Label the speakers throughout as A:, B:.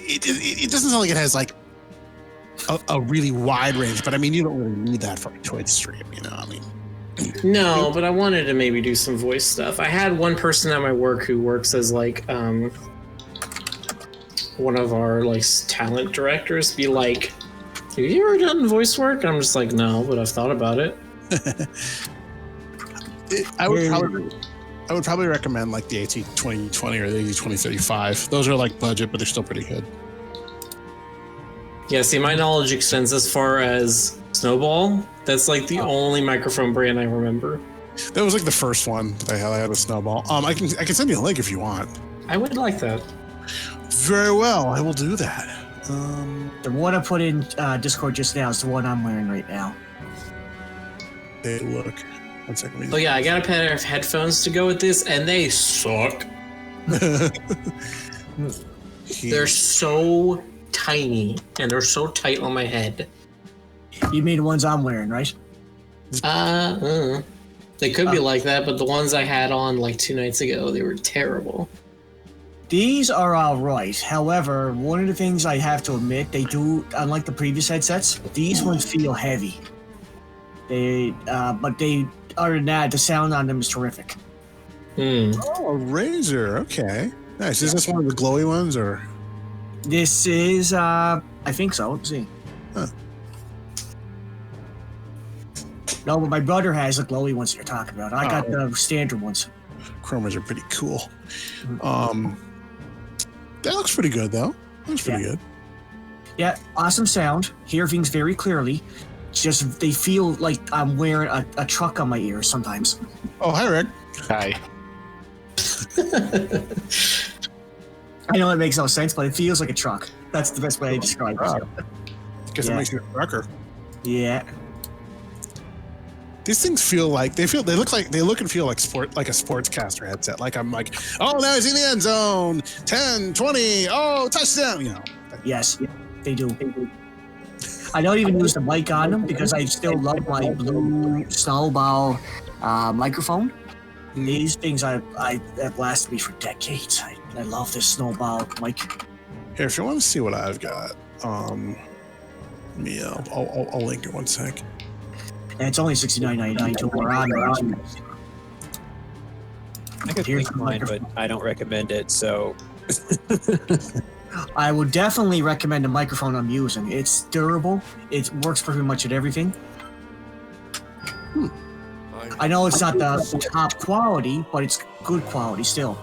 A: it doesn't sound like it has like a really wide range, but I mean, you don't really need that for a Twitch stream, you know? I mean,
B: no, but I wanted to maybe do some voice stuff. I had one person at my work who works as like one of our like talent directors be like, have you ever done voice work? I'm just like, no, but I've thought about it.
A: I would probably recommend like the AT2020 or the AT2035. Those are like budget, but they're still pretty good.
B: Yeah, see, my knowledge extends as far as Snowball. That's like the only microphone brand I remember.
A: That was like the first one that I had with Snowball. I can send you a link if you want.
B: I would like that.
A: Very well, I will do that.
C: The one I put in Discord just now is the one I'm wearing right now.
A: Hey, look. 1 second.
B: Oh yeah, I got a pair of headphones to go with this, and they suck. They're so tiny, and they're so tight on my head.
C: You mean the ones I'm wearing, right?
B: They could be like that, but the ones I had on like 2 nights ago, they were terrible.
C: These are alright. However, one of the things I have to admit, they do, unlike the previous headsets, these ones feel heavy. But other than that, the sound on them is terrific.
A: Oh, a Razer. Okay. Nice. Is this one of the glowy ones, or?
C: This is, I think so. Let's see.
A: Huh.
C: No, but my brother has the glowy ones that you're talking about. I got the standard ones.
A: Chromas are pretty cool. That looks pretty good, though. Looks pretty good.
C: Yeah, awesome sound. Hear things very clearly. Just, they feel like I'm wearing a truck on my ears sometimes.
A: Oh, hi, Rick.
D: Hi.
C: I know it makes no sense, but it feels like a truck. That's the best way to describe it.
A: Guess it makes you a trucker.
C: Yeah.
A: These things feel like they look and feel like a sportscaster headset. Like I'm like, oh, now he's in the end zone. 10, 20, oh, touchdown, you know.
C: Yes, they do. I don't even use the mic on them because I still love my blue Snowball microphone. These things have lasted me for decades. I love this Snowball mic.
A: Here, if you want to see what I've got, I'll link it 1 sec.
C: And it's only $69.99 to wear on.
D: I could link mine, but I don't recommend it, so...
C: I would definitely recommend the microphone I'm using. It's durable. It works pretty much at everything. I know it's not the top quality, but it's good quality still.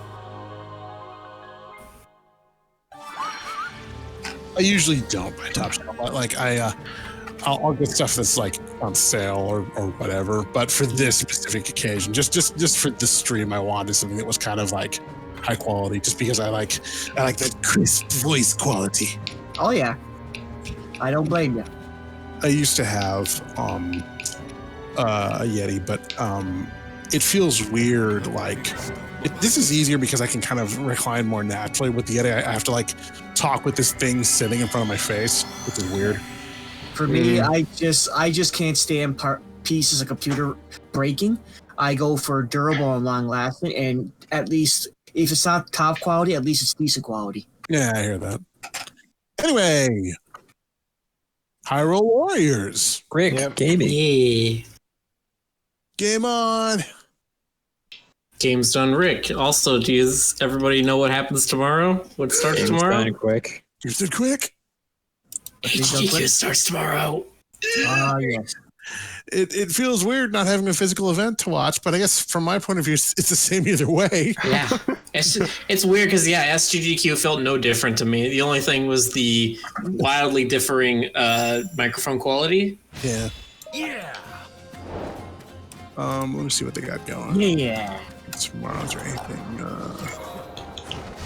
A: I usually don't buy top shelf. Like I'll get stuff that's like on sale or whatever. But for this specific occasion, just for this stream, I wanted something that was kind of like high quality, just because I like that crisp voice quality.
C: Oh yeah, I don't blame you.
A: I used to have a Yeti, but it feels weird. Like this is easier because I can kind of recline more naturally. With the Yeti, I have to like talk with this thing sitting in front of my face, which is weird.
C: For me, I just can't stand pieces of computer breaking. I go for durable and long lasting, and at least if it's not top quality, at least it's decent quality.
A: Yeah, I hear that. Anyway, Hyrule Warriors.
D: Rick, gaming.
B: Yeah.
A: Game on.
B: Game's done, Rick. Also, does everybody know what happens tomorrow? What starts
D: Game's
B: tomorrow?
D: done quick.
A: You did quick.
B: HGQ starts tomorrow.
C: Yes.
A: It feels weird not having a physical event to watch, but I guess from my point of view, it's the same either way.
B: Yeah, it's weird because SGDQ felt no different to me. The only thing was the wildly differing microphone quality.
A: Yeah. Let me see what they got going.
C: Yeah.
A: Tomorrow's or anything.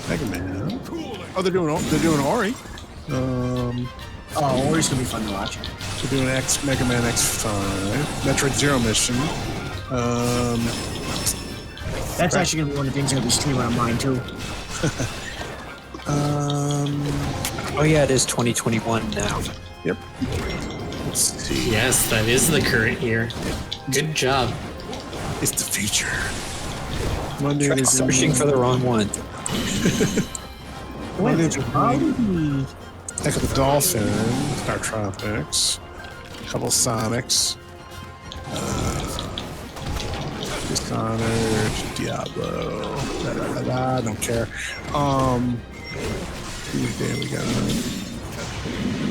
A: Mega Man. Oh, they're doing Ori.
C: Ori's gonna be fun to watch.
A: They're doing Mega Man X5, Metroid Zero Mission.
C: That's actually gonna be one of the things I'm gonna be streaming on mine too.
D: Oh yeah, it is 2021 now.
A: Yep. Let's see.
B: Yes, that is the current year. Good job.
A: It's the future. Monday is
D: Searching for the wrong one.
A: Echo the Dolphin, Star Tropics, a couple Sonics, Dishonored, Diablo, don't care. There we go.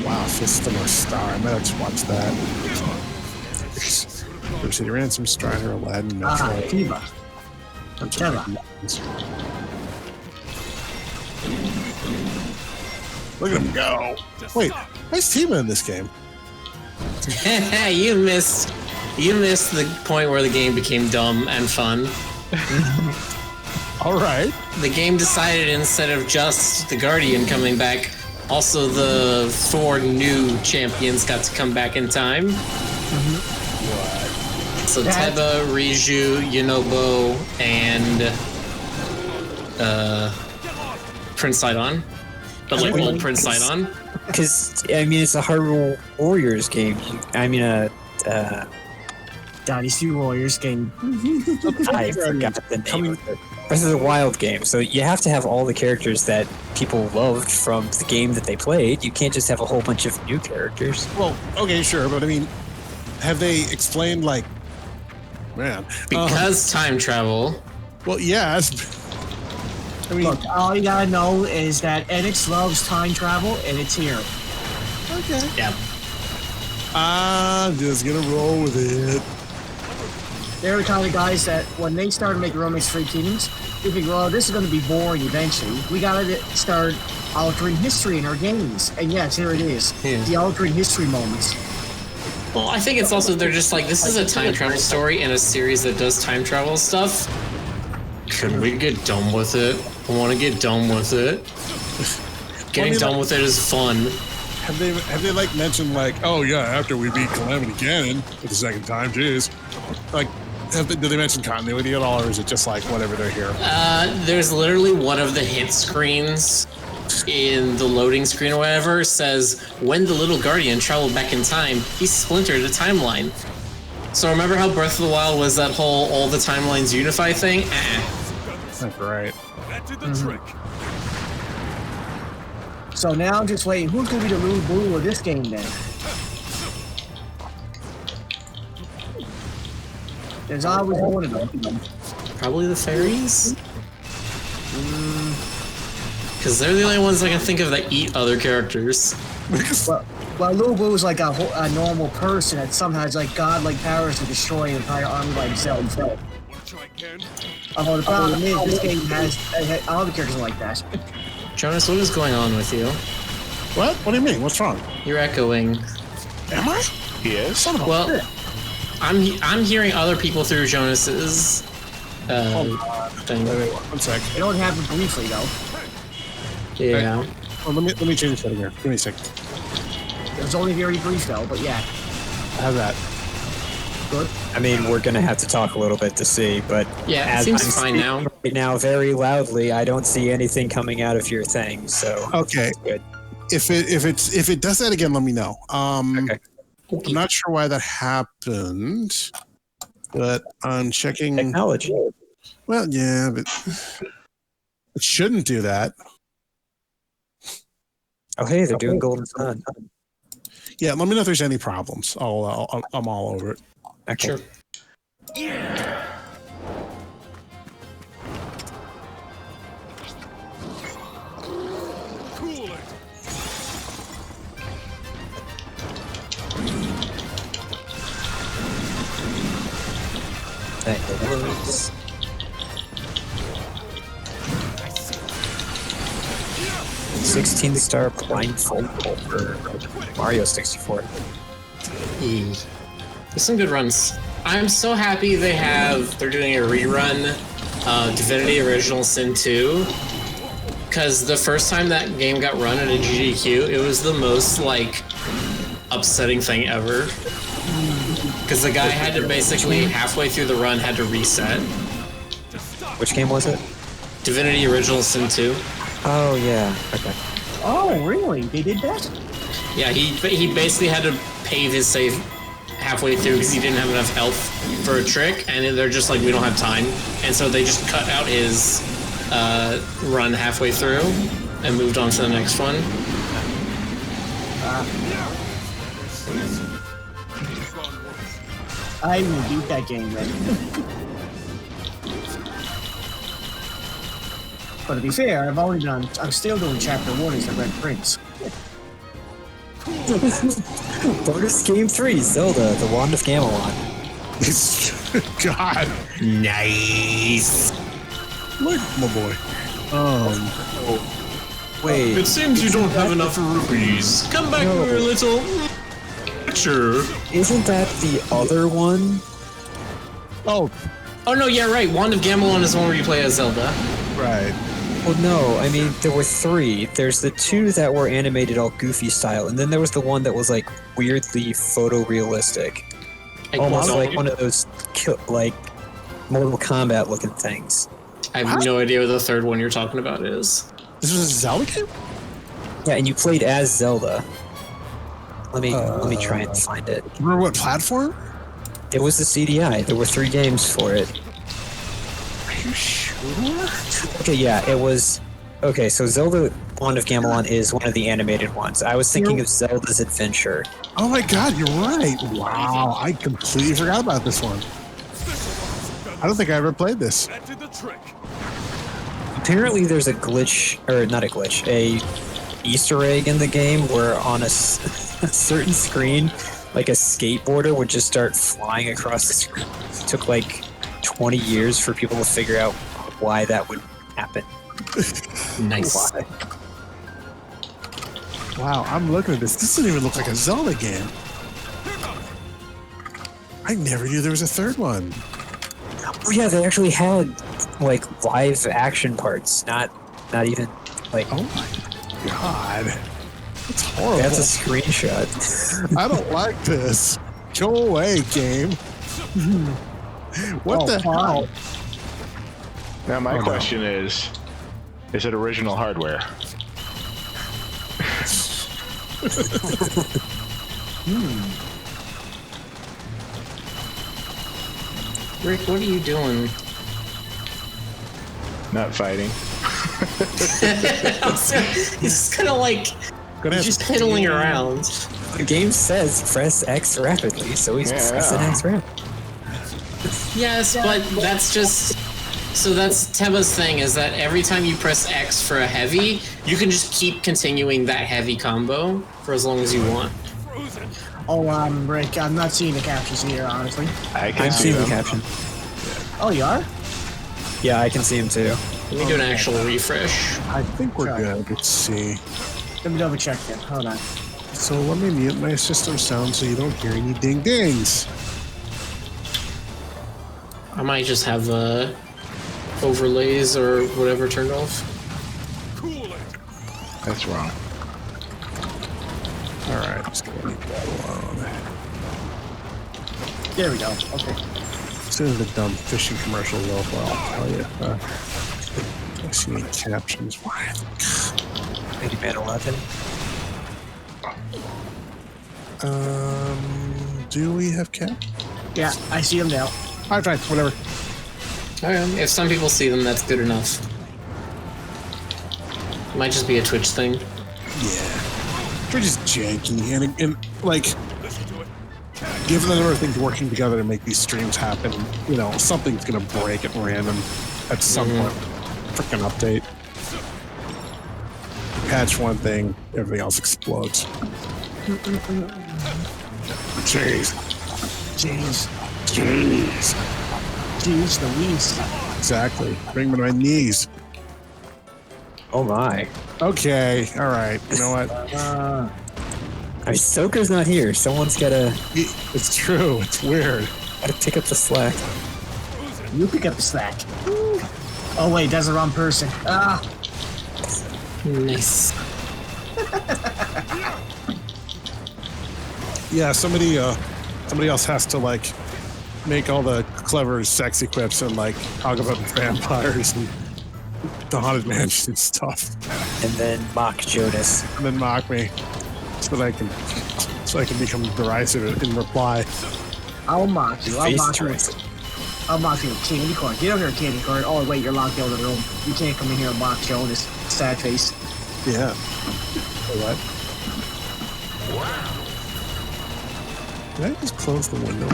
A: Wow, Fist of North Star. I might have to watch that. River City Ransom, Strider, Aladdin, Metroid.
C: Tiba.
A: Look at him go. Wait, why's Tiba in this game?
B: You missed the point where the game became dumb and fun.
A: All right.
B: The game decided instead of just the Guardian coming back, also the 4 new champions got to come back in time. So Teba, Riju, Yunobo, and Prince Sidon. But like old Prince Sidon.
D: Because, I mean, it's a Hyrule Warriors game.
C: Dynasty Warriors game.
D: I forgot the name of it. This is a wild game, so you have to have all the characters that people loved from the game that they played. You can't just have a whole bunch of new characters.
A: Well, okay, sure, but I mean, have they explained, like, man.
B: Because time travel.
A: Well, yes. I mean,
C: Look, all you gotta know is that Enix loves time travel, and it's here.
A: okay.
B: Yeah.
A: I'm just gonna roll with it.
C: They're the kind of guys that when they started making Romance Free Kingdoms, they figure, oh, this is going to be boring eventually. We got to start altering history in our games. And yes, here it is.
B: Yeah.
C: The altering history moments.
B: Well, I think it's also, they're just like, this is a time travel story in a series that does time travel stuff. Can we get done with it? I want to get done with it. Getting done with it is fun.
A: Have they like mentioned like, oh yeah, after we beat Calamity Ganon for the second time, jeez, like, did they mention continuity at all, or is it just like whatever they're here?
B: There's literally one of the hit screens in the loading screen or whatever says, when the little guardian traveled back in time, he splintered a timeline. So remember how Breath of the Wild was that whole all the timelines unify thing?
A: That's right.
E: That did the trick.
C: So now I'm just waiting. Who's going to be the little blue of this game then? There's always one of them.
B: Probably the fairies? Because they're the only ones I can think of that eat other characters.
C: Well, Little Boo is like a normal person that somehow has like godlike powers to destroy an entire army by himself. Although the problem is, this game has all the characters are like that.
B: Jonas, what is going on with you?
A: What? What do you mean? What's wrong?
B: You're echoing.
A: Am I?
E: Yes.
A: Son of a
B: Well,
A: bitch.
B: I'm hearing other people through Jonas's thing.
A: Wait, 1 sec.
C: It only happened briefly though.
B: Yeah.
A: Oh, let me change the setting here. Give me a sec.
C: It was only very brief though, but yeah.
A: How's that?
C: Good.
D: I mean, we're going to have to talk a little bit to see, but
B: Yeah, it
D: as
B: seems
D: I'm
B: fine now.
D: speaking right now very loudly, I don't see anything coming out of your thing, so
A: Okay.
D: good.
A: If it does that again, let me know.
D: Okay.
A: I'm not sure why that happened, but I'm checking.
D: Technology.
A: Well, yeah, but it shouldn't do that.
D: Oh, hey, they're doing Golden Sun.
A: Yeah, let me know if there's any problems. I'm all over it.
D: Okay.
B: Sure.
E: Cool it.
D: That was 16-star blindfold for Mario 64.
B: There's some good runs. I'm so happy they're doing a rerun Divinity Original Sin 2. Because the first time that game got run at a GDQ, it was the most, like, upsetting thing ever. Because the guy had to basically, halfway through the run, had to reset.
D: Which game was it?
B: Divinity Original Sin 2.
D: Oh, yeah. Okay.
C: Oh, really? They did that?
B: Yeah, he basically had to pave his save halfway through because he didn't have enough health for a trick, and they're just like, we don't have time. And so they just cut out his run halfway through. and moved on to the next one.
C: I even beat that game, man. But to be fair, I'm still doing chapter 1 as the Red Prince.
D: Bonus game 3, Zelda, the Wand of Gamelon.
A: God.
B: Nice.
A: Look, my boy.
D: Wait,
B: It seems you don't have enough rupees. Come back for a little. Sure.
D: isn't that the other one?
A: Oh,
B: Oh no, yeah, right. Wand of Gamelon is the one where you play as Zelda.
A: right.
D: Well, no, I mean, there were 3. There's the 2 that were animated all goofy style, and then there was the one that was, like, weirdly photorealistic. Almost like one of those, like, Mortal Kombat looking things.
B: I have no idea what the third one you're talking about is.
A: This was a Zelda game?
D: Yeah, and you played as Zelda. Let me try and find it.
A: Remember what platform?
D: It was the CDI. There were 3 games for it.
A: Are you sure?
D: Okay, yeah, it was... Okay, so Zelda Wand of Gamelon is one of the animated ones. I was thinking of Zelda's Adventure.
A: Oh my god, you're right. Wow, I completely forgot about this one. I don't think I ever played this.
D: Apparently there's a glitch, or not a glitch, a Easter egg in the game where on a certain screen, like a skateboarder would just start flying across the screen. It took like 20 years for people to figure out why that would happen.
B: Nice.
D: Why?
A: Wow, I'm looking at this. This doesn't even look like a Zelda game. I never knew there was a third one.
D: Oh yeah, they actually had like live action parts, not even like.
A: Oh my god. That's horrible.
D: That's a screenshot.
A: I don't like this. Go away, game. What the hell?
E: Now my question is it original hardware?
B: Rick, what are you doing?
E: Not fighting.
B: He's just kind of like he's just piddling around.
D: The game says press X rapidly, so he's pressing X rapidly.
B: Yes, but that's just so that's Teba's thing is that every time you press X for a heavy, you can just keep continuing that heavy combo for as long as you want.
C: Oh, Rick, I'm not seeing the captions here, honestly.
E: I can
D: I've
E: see
D: seen the
E: them.
D: caption.
C: Oh, you are?
D: Yeah, I can see him too.
B: Let me do an actual refresh.
A: I think we're good. Let's see.
C: Let me double check then. Hold on.
A: So let me mute my system sound so you don't hear any ding dings.
B: I might just have overlays or whatever turned off.
E: That's wrong.
A: All right, just gonna leave that alone.
C: There we go. Okay.
A: Instead of the dumb fishing commercials, I'll tell you. I see any captions. Why?
D: Maybe Man 11.
A: Do we have cap?
C: Yeah, I see them now.
A: All right, fine, whatever.
B: Okay. If some people see them, that's good enough. Might just be a Twitch thing.
A: Yeah. We're just janky and like, given the number of things working together to make these streams happen, you know, something's gonna break at random at some point. Freaking update. Patch one thing, everything else explodes. Jeez.
C: Jeez.
A: Jeez.
C: Jeez Louise.
A: Exactly. Bring me to my knees.
D: Oh my.
A: Okay, alright. You know what?
D: Soka's not here. Someone's gotta
A: It's true. It's weird.
D: pick up the slack.
C: You pick up the slack. Oh, wait, that's the wrong person. Ah.
B: Nice.
A: Yeah, somebody else has to like make all the clever sex equips and like talk about vampires and the haunted mansion and stuff,
D: And then mock Jonas.
A: and then mock me so that I can become derisive in reply.
C: I'll mock you. I'll
D: Face
C: mock you.
D: turns.
C: I'll mock you with candy corn. Get over here, candy corn. Oh, wait, you're locked out of the room. You can't come in here and mock Jonas. Sad face.
A: Yeah. What? Did I just close the window?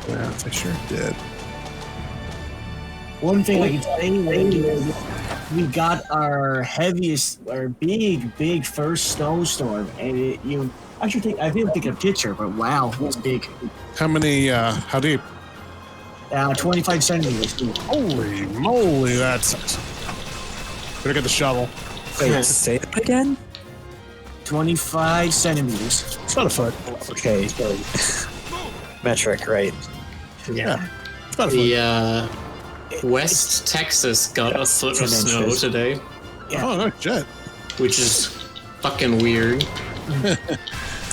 A: Yeah, I sure did.
C: One thing I can say, we got our big first snowstorm, and I should I didn't take a picture, but wow, it was big.
A: How many, how deep?
C: 25 centimeters.
A: Holy moly, that's... Better get the shovel.
D: Wait, say that again?
C: 25 centimeters.
A: It's not a foot.
D: Okay. Metric, right.
A: Yeah. It's not a foot.
B: The West Texas got a foot of
D: 10
B: snow
D: inches.
B: today,
C: Yeah.
A: Oh, no shit.
B: which is fucking weird.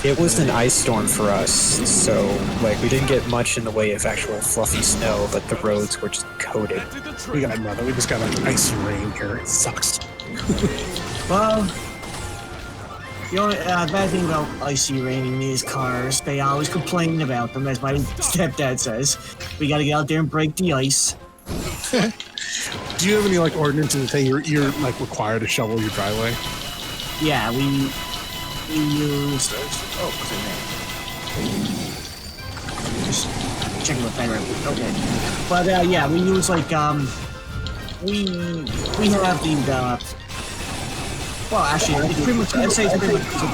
D: It was an ice storm for us, so like we didn't get much in the way of actual fluffy snow, but the roads were just coated.
A: We got nothing. We just got like icy rain here. It sucks.
C: Well, the only bad thing about icy rain in these cars, they always complain about them, as my stepdad says. We got to get out there and break the ice.
A: Do you have any like ordinances that say you're like required to shovel your driveway?
C: Yeah, we use. Oh, what's in there? Just checking the battery. Okay, but yeah, we use like we have the. Well, actually, it's pretty much, I'd say it's pretty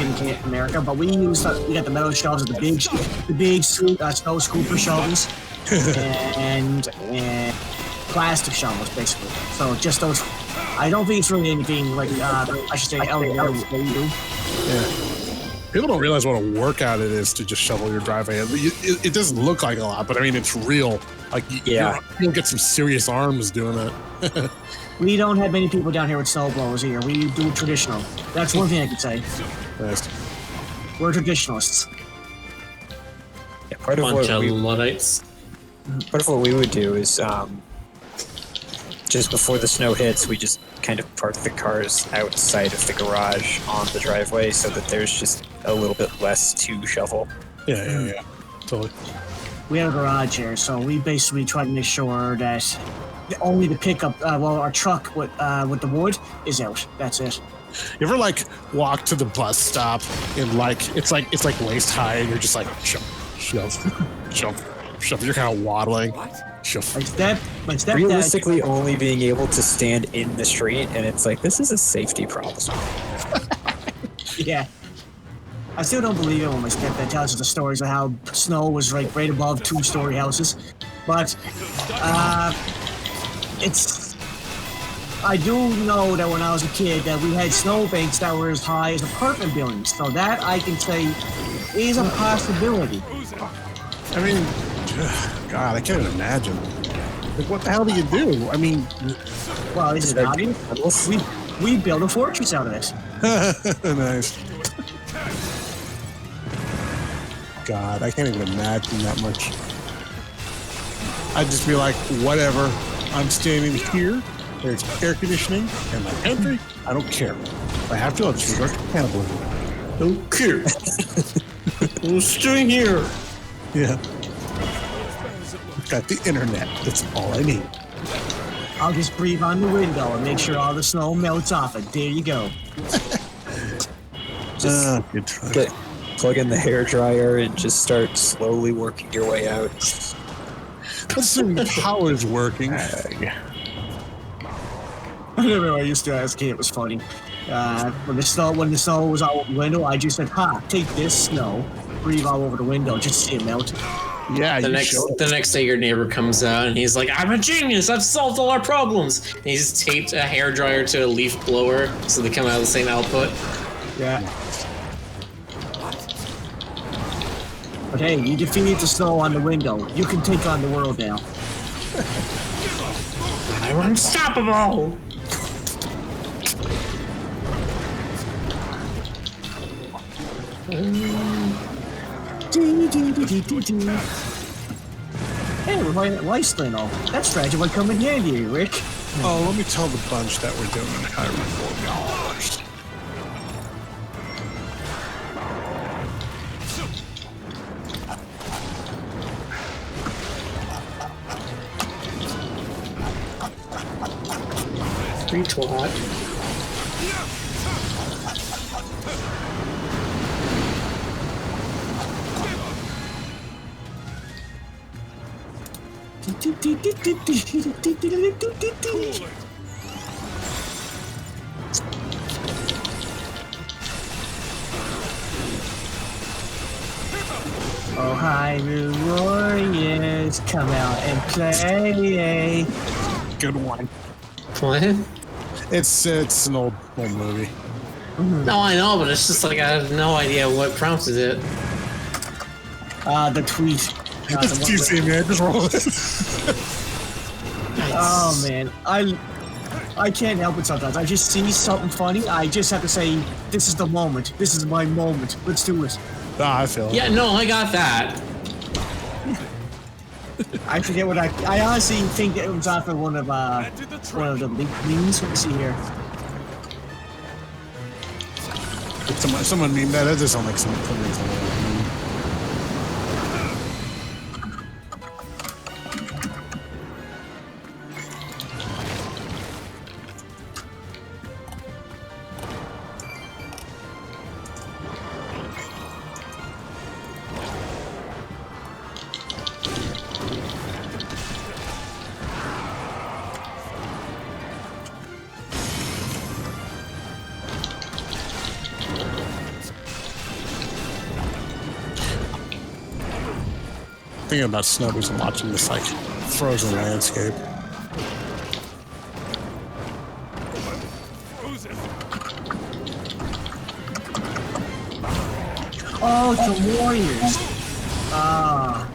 C: much in America, but we use we got the metal shovels, the big snow scooper shovels, and plastic shovels, basically. So just those. I don't think it's really anything like I should say out there what you do.
A: Yeah. People don't realize what a workout it is to just shovel your driveway. It doesn't look like a lot, but I mean, it's real. Like, you'll get some serious arms doing it.
C: We don't have many people down here with snow blowers here. We do traditional. That's one thing I could say.
A: Nice.
C: We're traditionalists.
D: Yeah, part of
B: Bunch
D: what
B: of
D: we
B: Luddites.
D: would do is just before the snow hits, we just kind of park the cars outside of the garage on the driveway so that there's just a little bit less to shovel.
A: Yeah. Totally.
C: We have a garage here, so we basically try to make sure that only the pickup, our truck with the wood is out. That's it.
A: You ever like walk to the bus stop and like it's like waist high and you're just like shove. You're kind of waddling. Shove.
C: My stepdad.
D: Realistically, only being able to stand in the street, and it's like, this is a safety problem.
C: Yeah. I still don't believe it when my stepdad tells us the stories of how snow was like right above two-story houses, but I do know that when I was a kid that we had snowbanks that were as high as apartment buildings, so that I can say is a possibility.
A: I mean, God, I can't even imagine. Like, what the hell do you do? I mean,
C: Well, this is obvious. We built a fortress out of this.
A: nice. God, I can't even imagine that much. I'd just be like, whatever. I'm standing here. There's air conditioning and my pantry. I don't care. If I have to, I'll just resort to cannibalism.
B: Don't care. I'm staying here.
A: Yeah. Got the internet. That's all I need.
C: I'll just breathe on the window and make sure all the snow melts off it. There you go.
D: Just
A: Good try.
D: plug in the hairdryer and just start slowly working your way out.
C: Uh,
A: Let's assume the power's working.
C: I remember I used to ask it was funny. When the snow was out the window, I just said, "Ha! Take this snow, breathe all over the window, just to see it melt."
A: Yeah,
B: The next day, your neighbor comes out and he's like, "I'm a genius! I've solved all our problems!" And he's taped a hairdryer to a leaf blower so they come out of the same output.
C: Yeah. But hey, you defeated the snow on the window. You can take on the world now.
B: I'm unstoppable!
C: Hey, we're playing at Weistlin. That strategy would come in handy, Rick.
A: Oh, let me tell the bunch that we're doing Hyrule Warriors.
B: Free twat.
C: Oh, Hyrule Warriors, come out and play.
A: Good one.
B: What?
A: It's an old movie.
B: No, I know, but it's just like I have no idea what prompted it.
C: The tweet. The one
A: It's easy, man. Just roll it.
C: oh man, I can't help it sometimes. I just see something funny. I just have to say, this is the moment. This is my moment. Let's do it.
A: I feel it.
B: Yeah, no, I got that.
C: I forget what I honestly think that it was off of one of the leaked memes. Let's see here.
A: Someone memed that. That does sound like some reason. Thinking about Snubbers and watching this like frozen landscape.
C: Oh, it's the Warriors. Ah.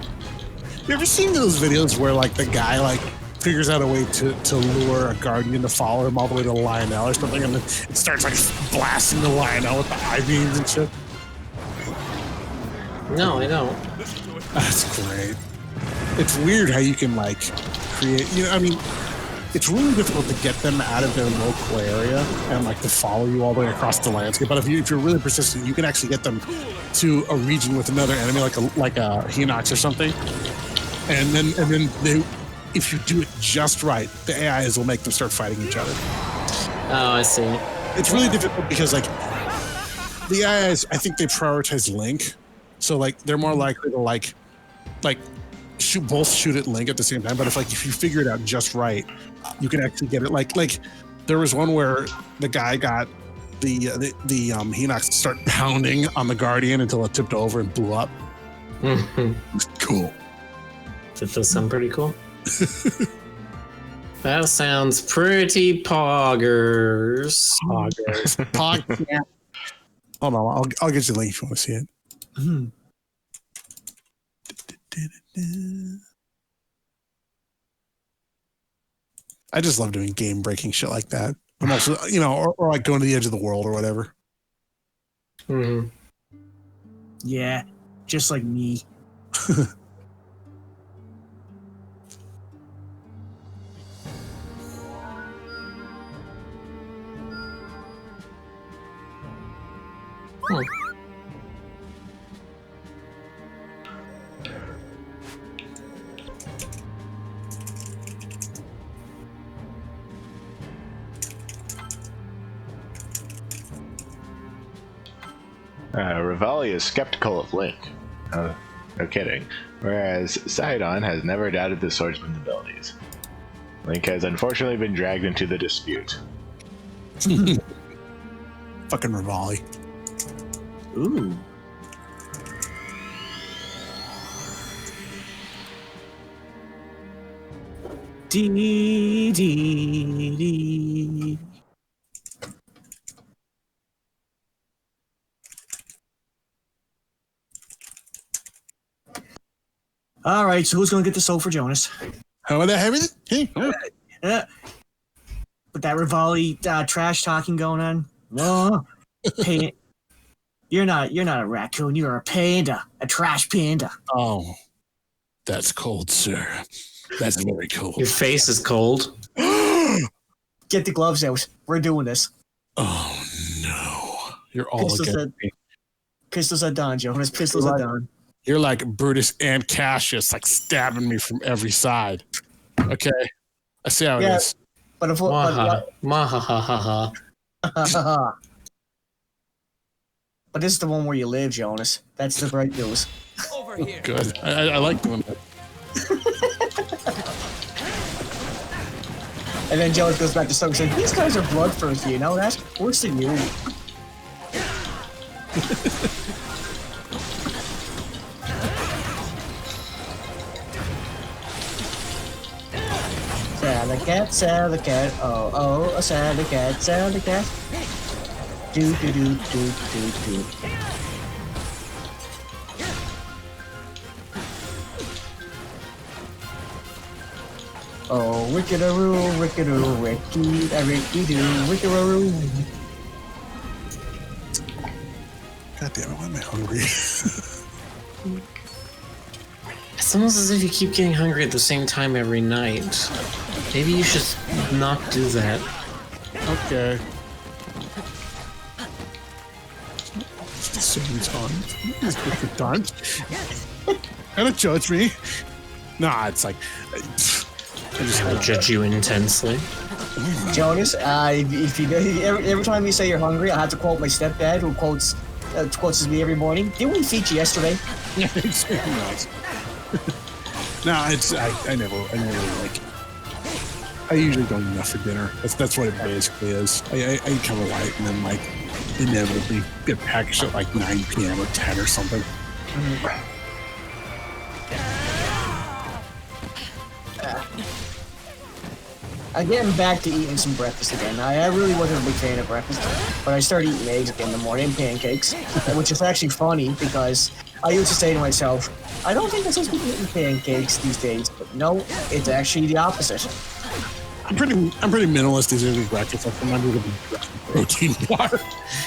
A: You ever seen those videos where like the guy like figures out a way to lure a guardian to follow him all the way to Lionel or something, and then it starts like blasting the Lionel with the I-beams and shit?
B: No, I don't.
A: That's great. It's weird how you can like create, I mean, it's really difficult to get them out of their local area and like to follow you all the way across the landscape. But if you're really persistent, you can actually get them to a region with another enemy, like a Hinox or something. And then they, if you do it just right, the AIs will make them start fighting each other.
B: Oh, I see.
A: It's really difficult because like the AIs, I think they prioritize Link, so like they're more likely to like shoot at Link at the same time. But if you figure it out just right, you can actually get it. Like there was one where the guy got the Hinox to start pounding on the Guardian until it tipped over and blew up. It was cool.
B: Does that sound pretty cool? That sounds pretty poggers.
A: Pog. Yeah. Hold on, I'll get you the link if you want to see it. I just love doing game breaking shit like that. I'm also, or like going to the edge of the world or whatever.
B: Mm-hmm.
C: Yeah, just like me.
E: Rivali is skeptical of Link. No kidding. Whereas Sidon has never doubted the swordsman's abilities. Link has unfortunately been dragged into the dispute.
A: Fucking Rivali.
C: Ooh. Dee, dee, dee. All right, so who's going to get the soul for Jonas?
A: How about that? Hey,
C: With that Rivali trash talking going on. No, you're not a raccoon. You're a panda, a trash panda.
A: Oh, that's cold, sir. That's very cold.
B: Your face is cold.
C: Get the gloves out. We're doing this.
A: Oh no, you're all
C: Pistols
A: against me.
C: Pistols are done, Jonas. Pistols are done.
A: You're like Brutus and Cassius, like stabbing me from every side. Okay, I see how it is.
C: But if
B: Maha.
C: But this is the one where you live, Jonas. That's the bright news.
A: Good. I like doing that.
C: And then Jones goes back to Stone saying, these guys are bloodthirsty, you know? That's worse than you. Sally cat, oh, oh, a Sally cat, Sally cat. Do, do, do, do, do, do. Oh, Rickidaroo, Rickidaroo, Ricky-doo, Rickidaroo.
A: God damn it, why am I hungry?
B: It's almost as if you keep getting hungry at the same time every night. Maybe you should not do that.
A: Okay. It's the same time. It's different times. Don't judge me. Nah, it's like...
B: I judge you intensely.
C: Jonas, if you every time you say you're hungry, I have to quote my stepdad, who quotes me every morning. Didn't we feed you yesterday?
A: It's nice. No, it's I never like. I usually don't eat enough for dinner. That's what it basically is. I eat kind of light, and then like inevitably get packaged at like 9 p.m. or 10 or something.
C: I'm getting back to eating some breakfast again. I really wasn't a big fan of breakfast, but I started eating eggs again in the morning, and pancakes, which is actually funny because I used to say to myself, I don't think I'm supposed to be eating pancakes these days, but no, it's actually the opposite.
A: I'm pretty minimalist these days with breakfast. I'm not going to be protein water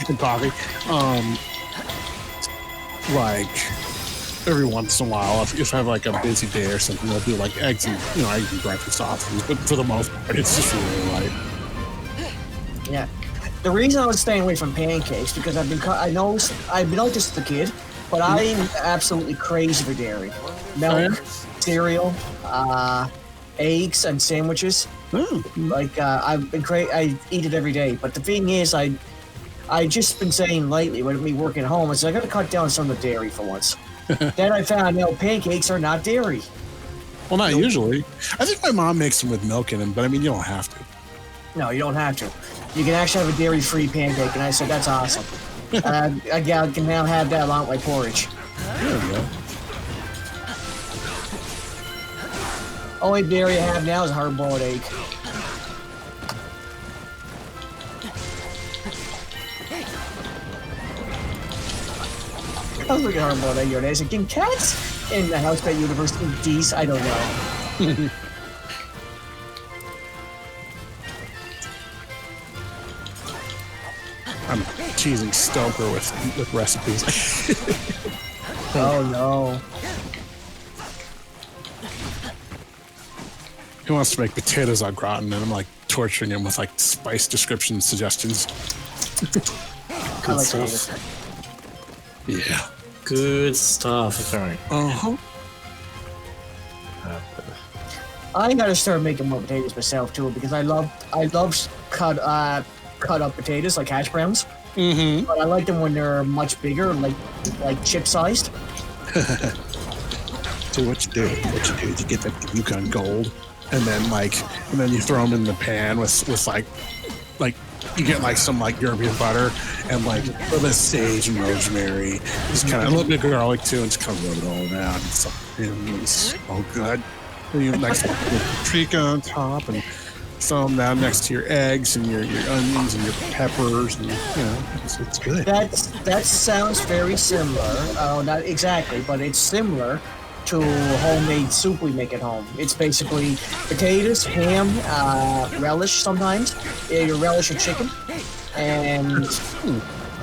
A: and coffee. Like every once in a while, if I have like a busy day or something, I'll do like eggs and eggs and breakfast options. But for the most part, it's just really light.
C: Yeah, the reason I was staying away from pancakes because I've been like this as a kid, but I'm absolutely crazy for dairy, milk, cereal, eggs, and sandwiches. Like I've been I eat it every day. But the thing is, I just been saying lately with me working at home, I said I got to cut down some of the dairy for once. Then I found out pancakes are not dairy.
A: Well, not usually. I think my mom makes them with milk in them, but I mean, you don't have to.
C: No, you don't have to. You can actually have a dairy-free pancake, and I said that's awesome. I can now have that along with my porridge.
A: There you go.
C: Only dairy I have now is a hard-boiled egg. I was looking at hard-boiled egg the other day. I said, can cats in the house pet universe eat geese? I don't know.
A: I'm teasing Stoker with recipes.
C: Oh no.
A: He wants to make potatoes au gratin, and I'm like torturing him with like spice description suggestions.
C: I like potatoes.
A: Yeah.
B: Good stuff.
E: Sorry.
A: Uh-huh.
C: I gotta start making more potatoes myself too because I love cut up potatoes like hash browns.
A: Mm-hmm.
C: But I like them when they're much bigger, like chip sized.
A: So what you do is you get that Yukon Gold, and then you throw them in the pan with like you get like some like European butter and like a little bit of sage and rosemary, just kind of a little bit of garlic too, and just kind of rub it all around. It's so good. And you have nice paprika on top, and throw them down next to your eggs and your onions and your peppers, and it's good.
C: That sounds very similar. Oh, not exactly, but it's similar to homemade soup we make at home. It's basically potatoes, ham, relish sometimes, your relish or chicken, and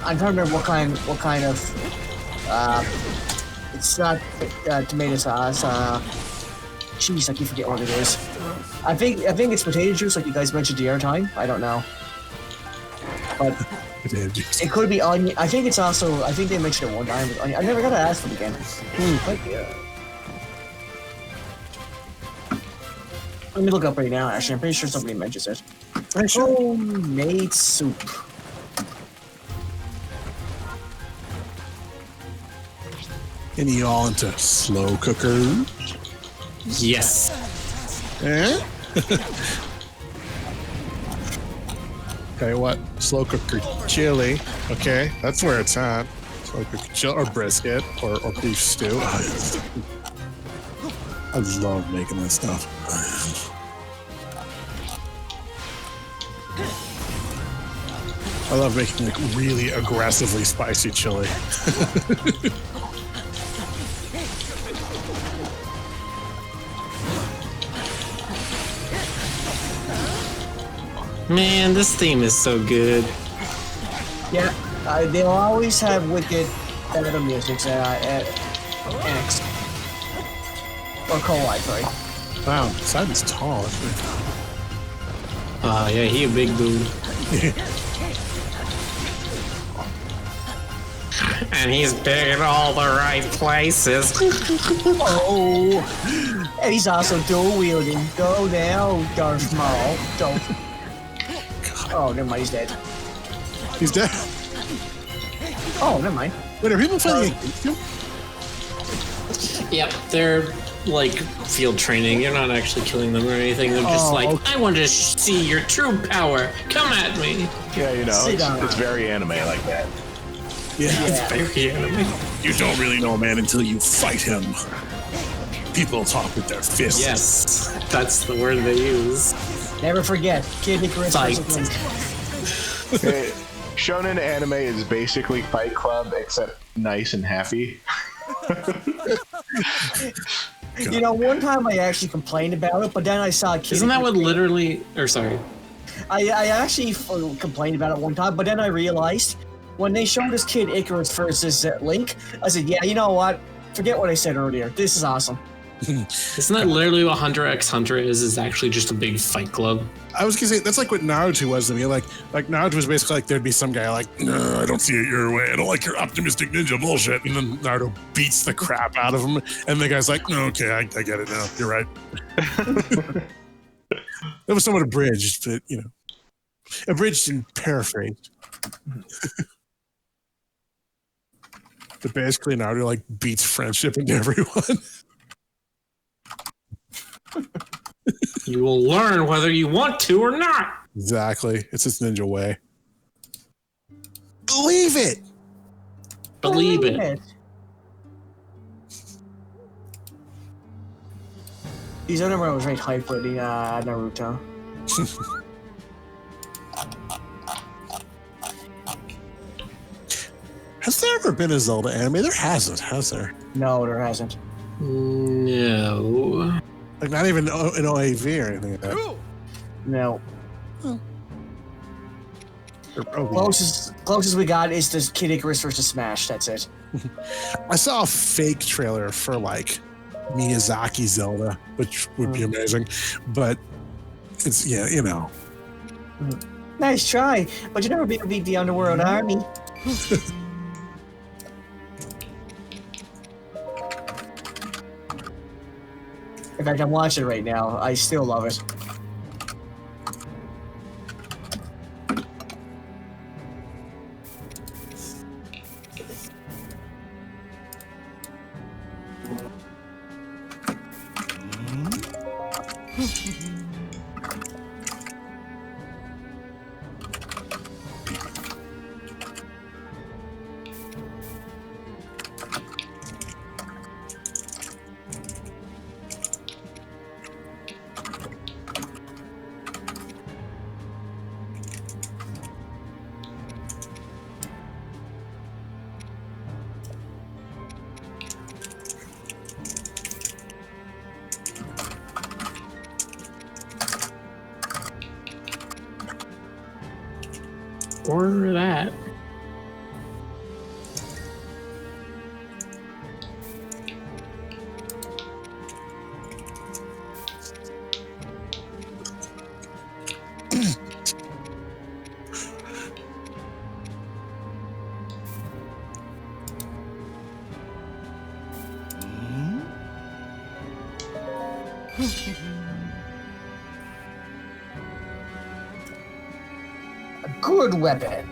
C: I'm trying to remember what kind of. It's not tomato sauce. Jeez, I keep forgetting what it is. I think it's potato juice, like you guys mentioned the other time. I don't know, but it could be onion. I think it's also. I think they mentioned it one time with onion. I never got to ask them again. But yeah. Let me look up right now. Actually, I'm pretty sure somebody mentions it. Homemade soup.
A: And you all into slow cooker?
B: Yes.
A: Eh? Okay, what? Slow cooker chili. Okay, that's where it's at. Slow cooker chili or brisket or beef stew. I love making that stuff. I love making like really aggressively spicy chili.
B: Man, this theme is so good.
C: Yeah, they'll always have wicked better music at Annex. Or Colite, sorry.
A: Wow, Simon's tall.
B: Yeah, he a big dude. And he's big in all the right places.
C: Oh, and he's also dual wielding. Go now, Darth Maul. Don't. Oh, never mind. He's dead.
A: He's dead.
C: Oh, never mind.
A: Wait, are people fighting against him?
B: Yep, they're like field training. You're not actually killing them or anything. They're just like,
A: okay.
B: I want to see your true power. Come at me.
E: Yeah, you know, it's very anime like that.
A: Yeah.
B: It's very anime.
A: You don't really know a man until you fight him. People talk with their fists.
B: Yes, that's the word they use.
C: Never forget, Kid Icarus.
B: Fight.
E: Shonen anime is basically Fight Club, except nice and happy.
C: You know, one time I actually complained about it, but then I saw Kid
B: Isn't that
C: Icarus.
B: what literally? Or sorry.
C: I actually complained about it one time, but then I realized when they showed us Kid Icarus versus Link, I said, yeah, you know what? Forget what I said earlier. This is awesome.
B: Isn't that literally what Hunter x Hunter is? Is actually just a big fight club.
A: I was gonna say that's like what Naruto was to me. Like Naruto was basically like there'd be some guy like, no, I don't see it your way. I don't like your optimistic ninja bullshit. And then Naruto beats the crap out of him, and the guy's like, no, okay, I get it now. You're right. That was somewhat abridged, but you know, abridged and paraphrased. But basically, Naruto like beats friendship into everyone.
B: You will learn whether you want to or not.
A: Exactly. It's his ninja way. Believe it!
B: Believe it.
C: These other one was right hyped for the Naruto.
A: Has there ever been a Zelda anime? There hasn't, has there?
C: No, there hasn't.
B: No.
A: Like not even an OAV or anything like that.
C: No.
A: Oh,
C: Closest we got is this Kid Icarus versus Smash. That's it.
A: I saw a fake trailer for like Miyazaki Zelda, which would be amazing, but it's you know.
C: Nice try, but you never beat the Underworld Army. In fact, I'm watching it right now. I still love it.
B: Or that.
C: A good weapon.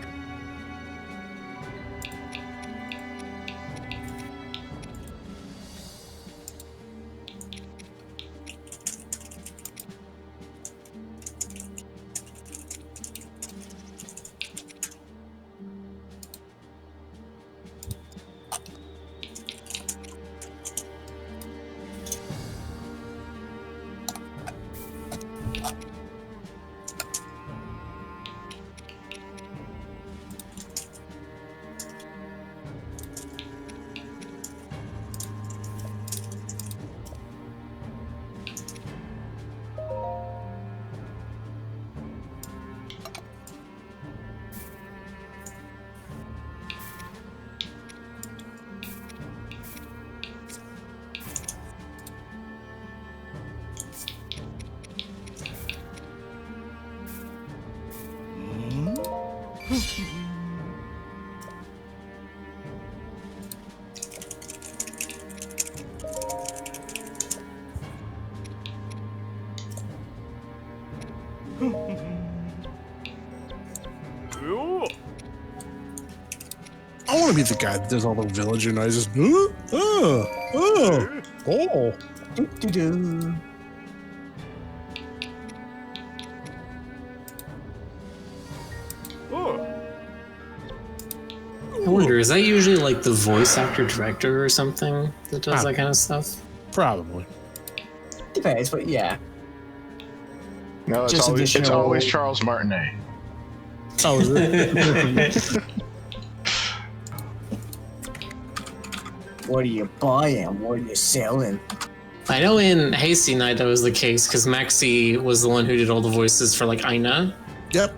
A: to be the guy that does all the villager noises. Oh.
C: Do-do-do.
B: I wonder, is that usually like the voice actor director or something that does that kind of stuff?
A: Probably.
C: Depends, but yeah.
E: No, it's
C: Just
E: always,
C: additional-
E: Charles Martinet.
A: Oh, is it?
C: What are you buying? What are you selling?
B: I know in Hasty Night that was the case because Maxi was the one who did all the voices for like Aina.
A: Yep.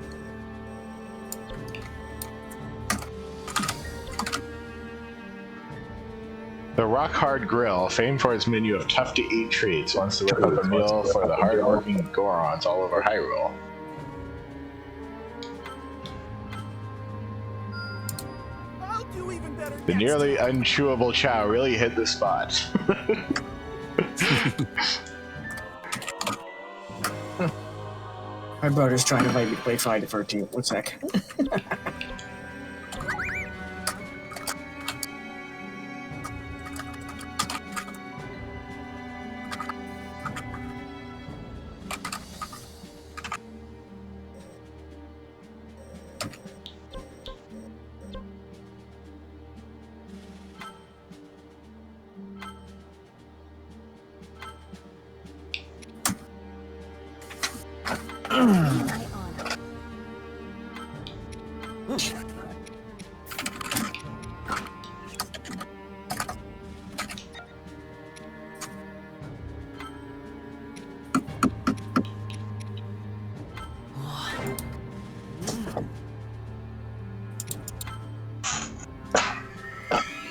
E: The Rock Hard Grill, famed for its menu of tough-to-eat treats, wants to whip up a meal for the hard-working Gorons all over Hyrule. The nearly unchewable chow really hit the spot.
C: My brother's trying to invite me to play Friday the 13th. One sec.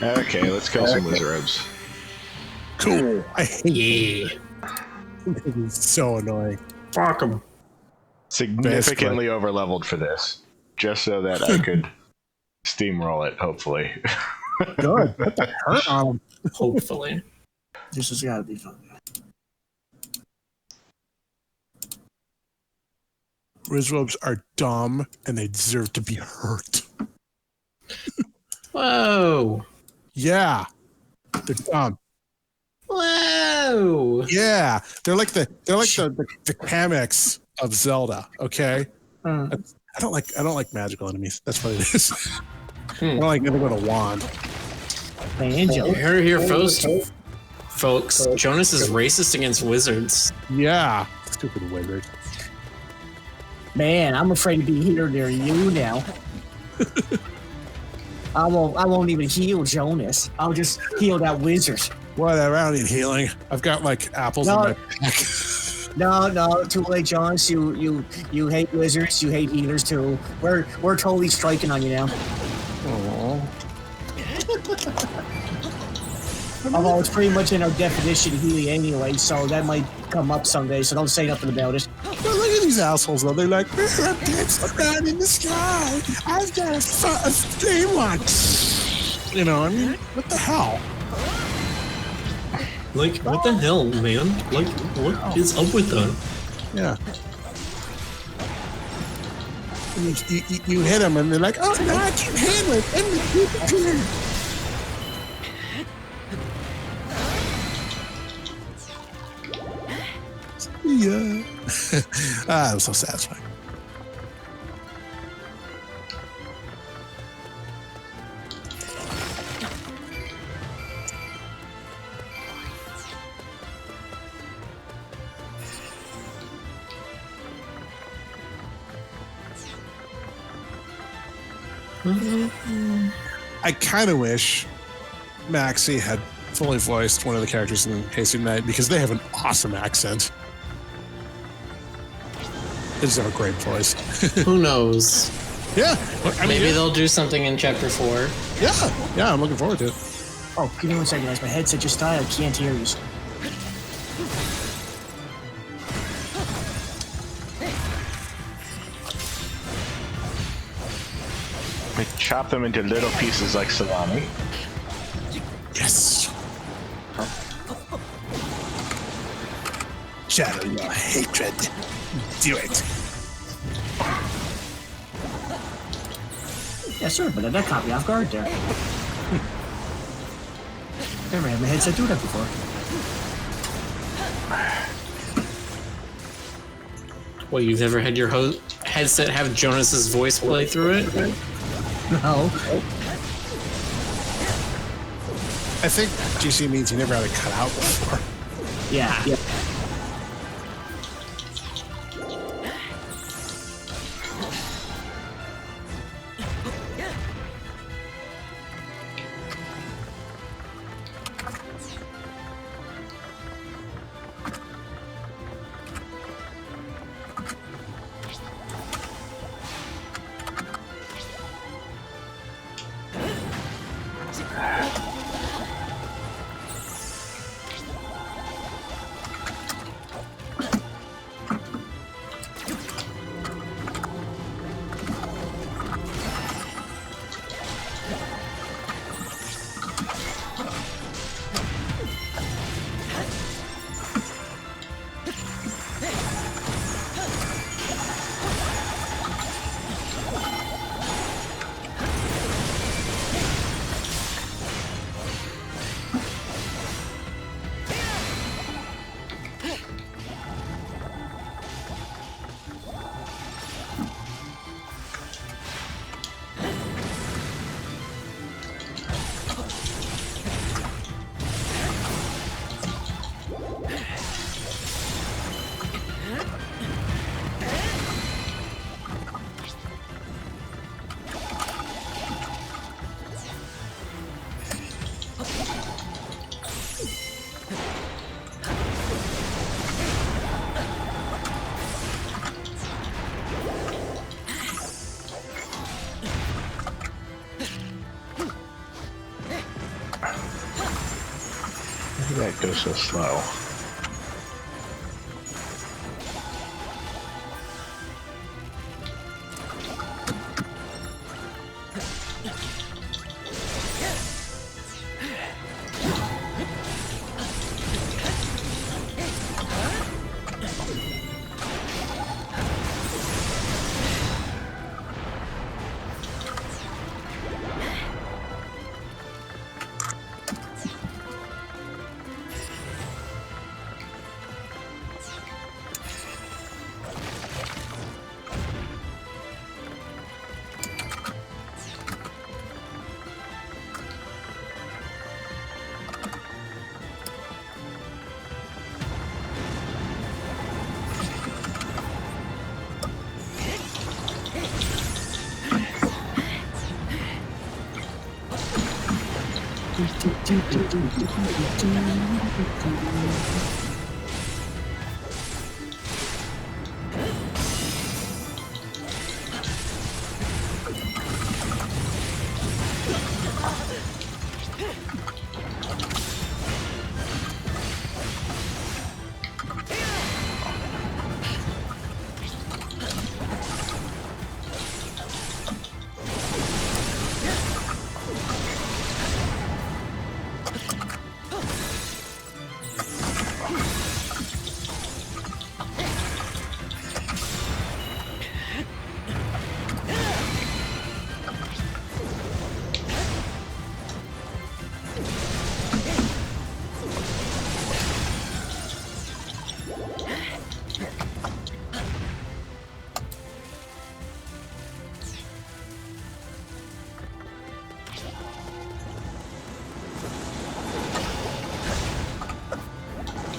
E: Okay, let's kill some wizards.
A: Cool. I hate
B: Yeah.
A: it. It's so annoying.
B: Fuck him.
E: Significantly overleveled for this, just so that I could steamroll it, hopefully.
A: Good. Put the hurt on him.
B: Hopefully.
C: This has got to be fun.
A: Wizards are dumb and they deserve to be hurt.
B: Whoa.
A: Yeah. They're dumb.
B: Whoa.
A: Yeah. They're like the Kamex of Zelda, okay? I don't like magical enemies. That's what it is. I don't like anything with a wand.
C: Angel.
B: You heard it here first, folks. Jonas is racist against wizards.
A: Yeah. Stupid wizard.
C: Man, I'm afraid to be here near you now. I won't even heal Jonas. I'll just heal that wizard.
A: Whatever, I don't need healing. I've got like apples in my pack.
C: No, too late, Jonas. You hate wizards. You hate healers too. We're totally striking on you now. Although it's pretty much in our definition healing anyway, so that might come up someday. So don't say nothing about it.
A: But look at these assholes though. They're like, I'm dancing around in the sky. I've got a flame one. You know, I mean, what the hell?
B: Like, what the hell, man? Like, what is up with that?
A: Yeah. You hit them and they're like, oh no, I can't handle it. And yeah. That was so satisfying. I kind of wish Maxi had fully voiced one of the characters in Hasty Night because they have an awesome accent. They just have a great voice.
B: Who knows?
A: Yeah. I mean,
B: Maybe
A: yeah.
B: they'll do something in chapter 4.
A: Yeah, I'm looking forward to it.
C: Oh, give me 1 second, guys. My headset just died. I can't hear you.
E: We chop them into little pieces like salami.
A: Yes. Shadow your hatred. Do it.
C: Yes, sir, but that caught me off guard there. Never had my headset do that before.
B: Well, you've never had your headset have Jonas's voice play through it?
C: No.
A: I think GC means you never had it cut out before.
C: Yeah.
E: Why did that go so slow?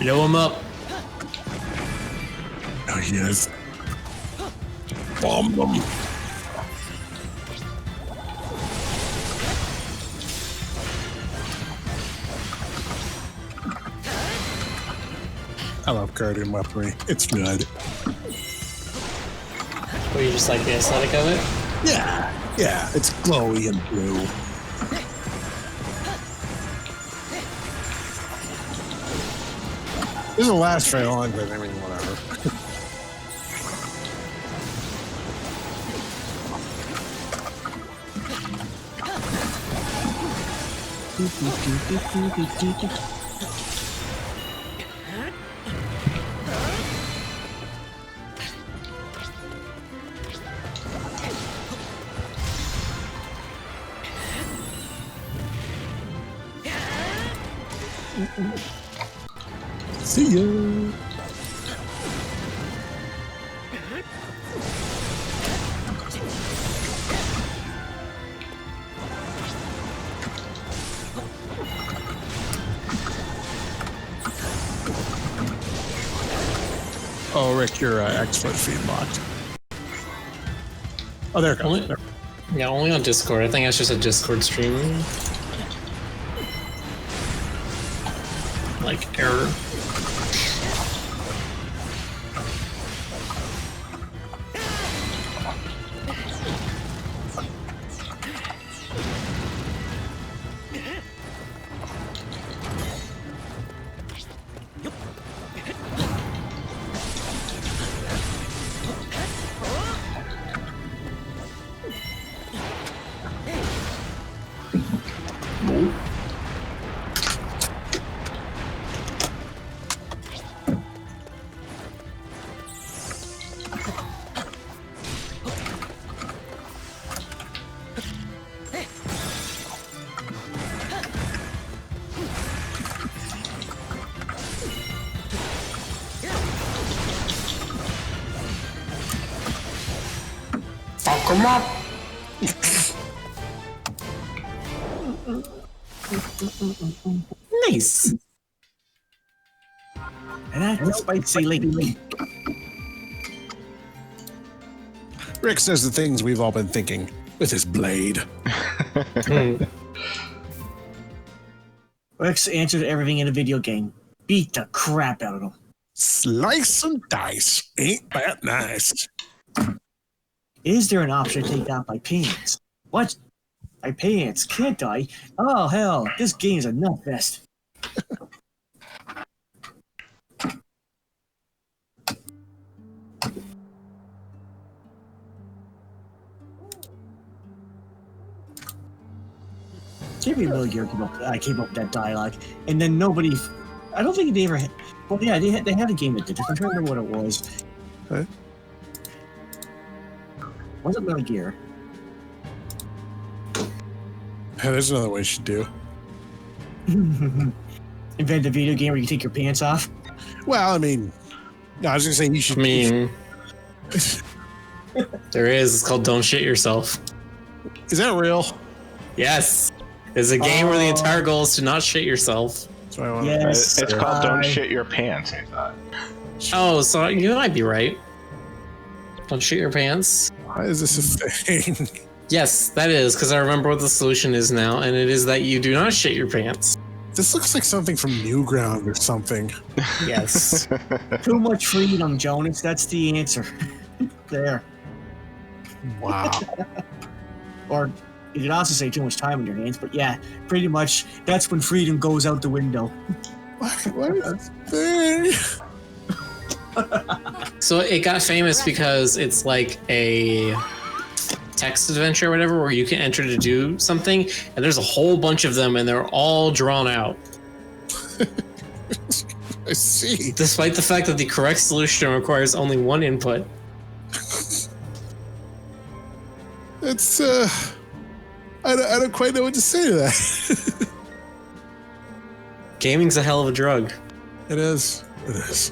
B: Blow him up.
A: Oh, yes. Bomb them. I love guardian weaponry. It's good.
B: Or you just like the aesthetic of it?
A: Yeah, it's glowy and blue. It doesn't last very long, but I mean, whatever. See ya. Oh, Rick, your exploit feed locked. Oh, there it goes.
B: Only, yeah, only on Discord. I think that's just a Discord stream. Like, error. Fuck 'em up! Nice!
C: And that's spicy lady.
A: Rick says the things we've all been thinking with his blade.
C: Rex answered everything in a video game. Beat the crap out of them.
A: Slice and dice. Ain't that nice?
C: Is there an option to take out my pants? What? My pants? Can't I? Oh, hell. This game's a nut fest. Maybe Metal Gear came up with that dialogue, and then nobody. I don't think they ever. Well, yeah, they had a game that did this. I'm trying to remember what it was.
A: Huh?
C: Was it Metal Gear?
A: Yeah, there's another way you should do.
C: Invent a video game where you take your pants off.
A: Well, I mean, no, I was gonna say you should.
B: I mean, there is. It's called Don't Shit Yourself.
A: Is that real?
B: Yes. It's a game where the entire goal is to not shit yourself.
A: That's what I want.
C: Yes.
E: It's called Don't Shit Your Pants, I thought.
B: Oh, so you might be right. Don't shit your pants.
A: Why is this a thing?
B: Yes, that is, because I remember what the solution is now, and it is that you do not shit your pants.
A: This looks like something from Newground or something.
B: Yes.
C: Too much freedom, Jonas. That's the answer. There.
A: Wow.
C: Or you could also say too much time in your hands, but yeah, pretty much that's when freedom goes out the window.
A: What is this thing?
B: So it got famous because it's like a text adventure or whatever where you can enter to do something, and there's a whole bunch of them and they're all drawn out.
A: I see.
B: Despite the fact that the correct solution requires only one input.
A: It's I don't quite know what to say to that.
B: Gaming's a hell of a drug.
A: It is. It is.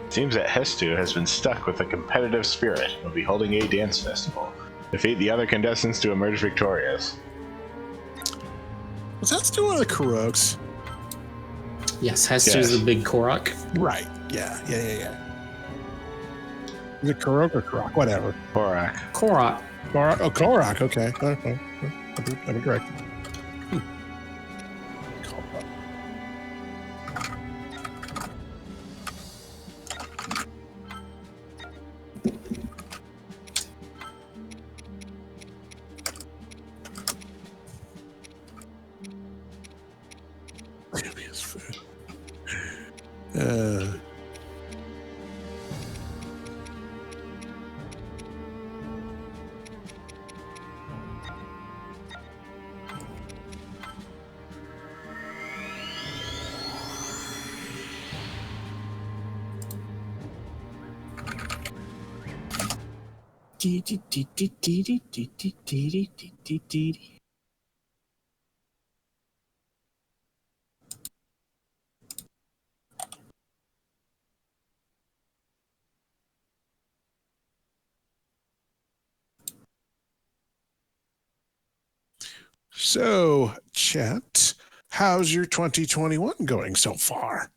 E: Seems that Hestu has been stuck with a competitive spirit and will be holding a dance festival. Defeat the other contestants to emerge victorious.
A: Was that still one of the Kuroks?
B: Yes, Hester's
E: Yes.
B: the big Korok.
A: Right. Yeah. Is it Kurok or Kurok? Whatever.
E: Borak.
B: Korok.
A: Korok. Oh, Korok. Okay. Okay. I'm correct. So, chat, how's your 2021 going so far?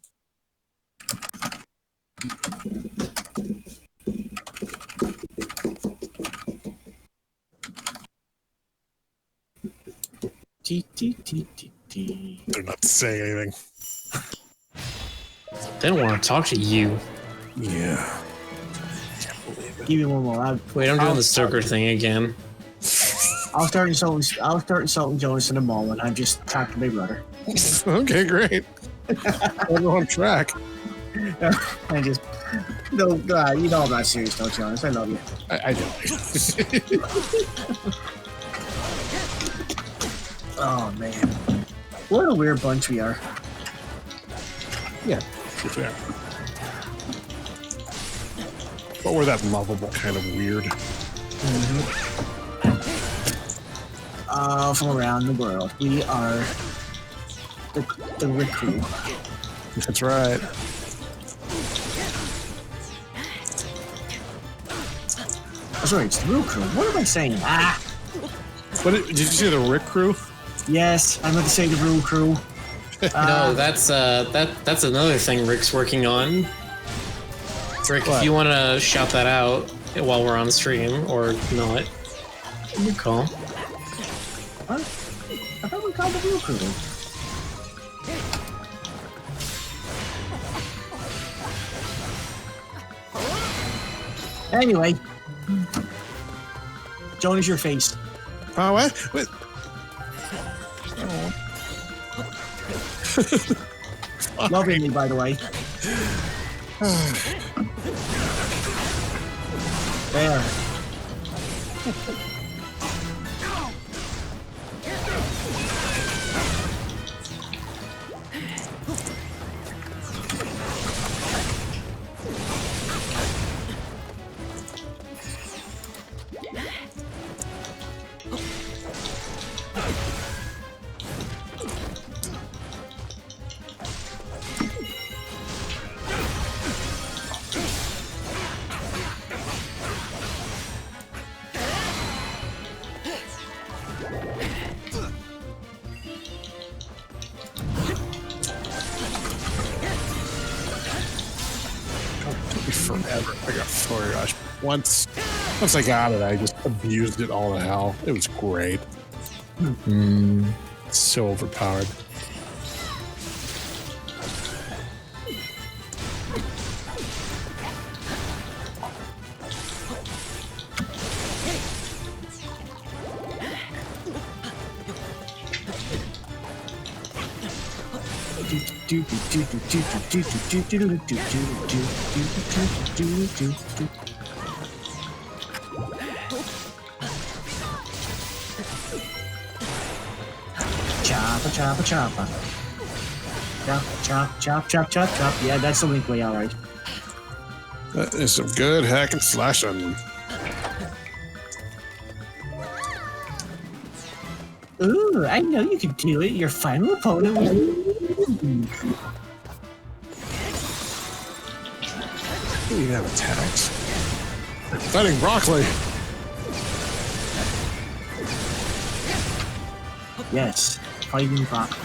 A: They're not saying anything.
B: They don't want to talk to you.
A: Yeah.
C: Give me one more.
B: Wait, I'm doing the Stoker thing again.
C: I'll start insulting Jonas in a moment. I'm just talking to my brother.
A: Okay, great. We're on track.
C: I just no, you know I'm not serious, though, Jonas. I love you.
A: I know.
C: Oh man, what a weird bunch we are.
A: Yeah, for fair. But we're that lovable kind of weird.
C: From around the world, we are the Rick crew.
A: That's right.
C: Oh, sorry, it's the Real Crew. What am I saying?
A: What did you say? The Rick Crew?
C: Yes, I meant to say the Real Crew.
B: No, that's another thing Rick's working on. Rick,
A: What?
B: if you want to shout that out while we're on stream or not, you call.
C: What? I thought we called the Real Crew. Anyway, Jonas, your face.
A: Oh, what? What? Oh.
C: Lovingly, by the way. There.
A: Forever. I got Flurry Rush. Once I got it, I just abused it all to hell. It was great. It's so overpowered.
C: Choppa, choppa, choppa. Chop. Yeah, that's the link way, alright.
A: That is some good hack and slashing.
C: Ooh, I know you can do it. Your final opponent will...
A: You have attacks. Fighting broccoli.
C: Yes, fighting broccoli.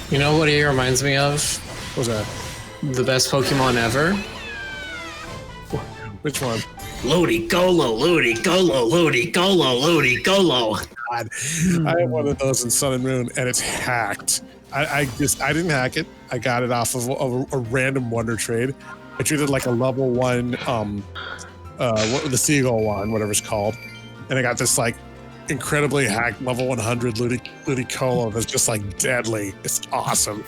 B: You know what he reminds me of?
A: What's that?
B: The best Pokemon ever?
A: Which one?
B: Lodi Golo, Lodi Golo, Lodi Golo, Lodi Golo.
A: God, I have one of those in Sun and Moon, and it's hacked. I didn't hack it. I got it off of a random Wonder Trade. I treated like a level 1, the Seagull one, whatever it's called, and I got this like incredibly hacked level 100 Ludicolo that's just like deadly. It's awesome.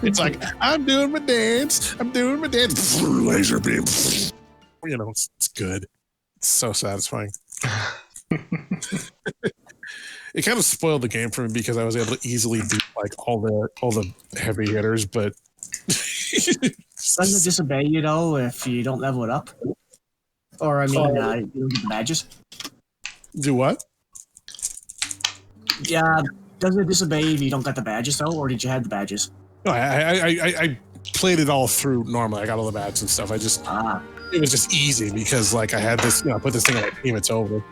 A: It's like I'm doing my dance. Laser beam. You know, it's good. It's so satisfying. It kind of spoiled the game for me because I was able to easily beat like all the heavy hitters, but
C: Doesn't it disobey you though if you don't level it up? Or I mean, you don't get the badges.
A: Do what?
C: Yeah, doesn't it disobey if you don't get the badges though, or did you have the badges?
A: No, I played it all through normally. I got all the badges and stuff. It was just easy because like I had this, I put this thing on my team, it's over.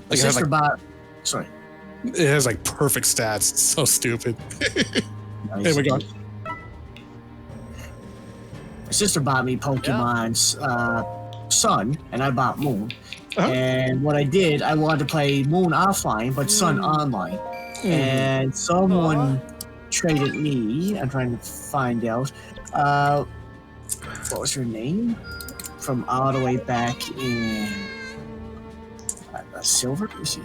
C: My sister bought. Sorry.
A: It has like perfect stats. It's so stupid.
C: Nice.
A: There we go.
C: My sister bought me Pokemon's Sun, and I bought Moon. And what I did, I wanted to play Moon offline, but Sun online. And someone traded me. I'm trying to find out. What was her name? From all the way back in Silver. Let me see.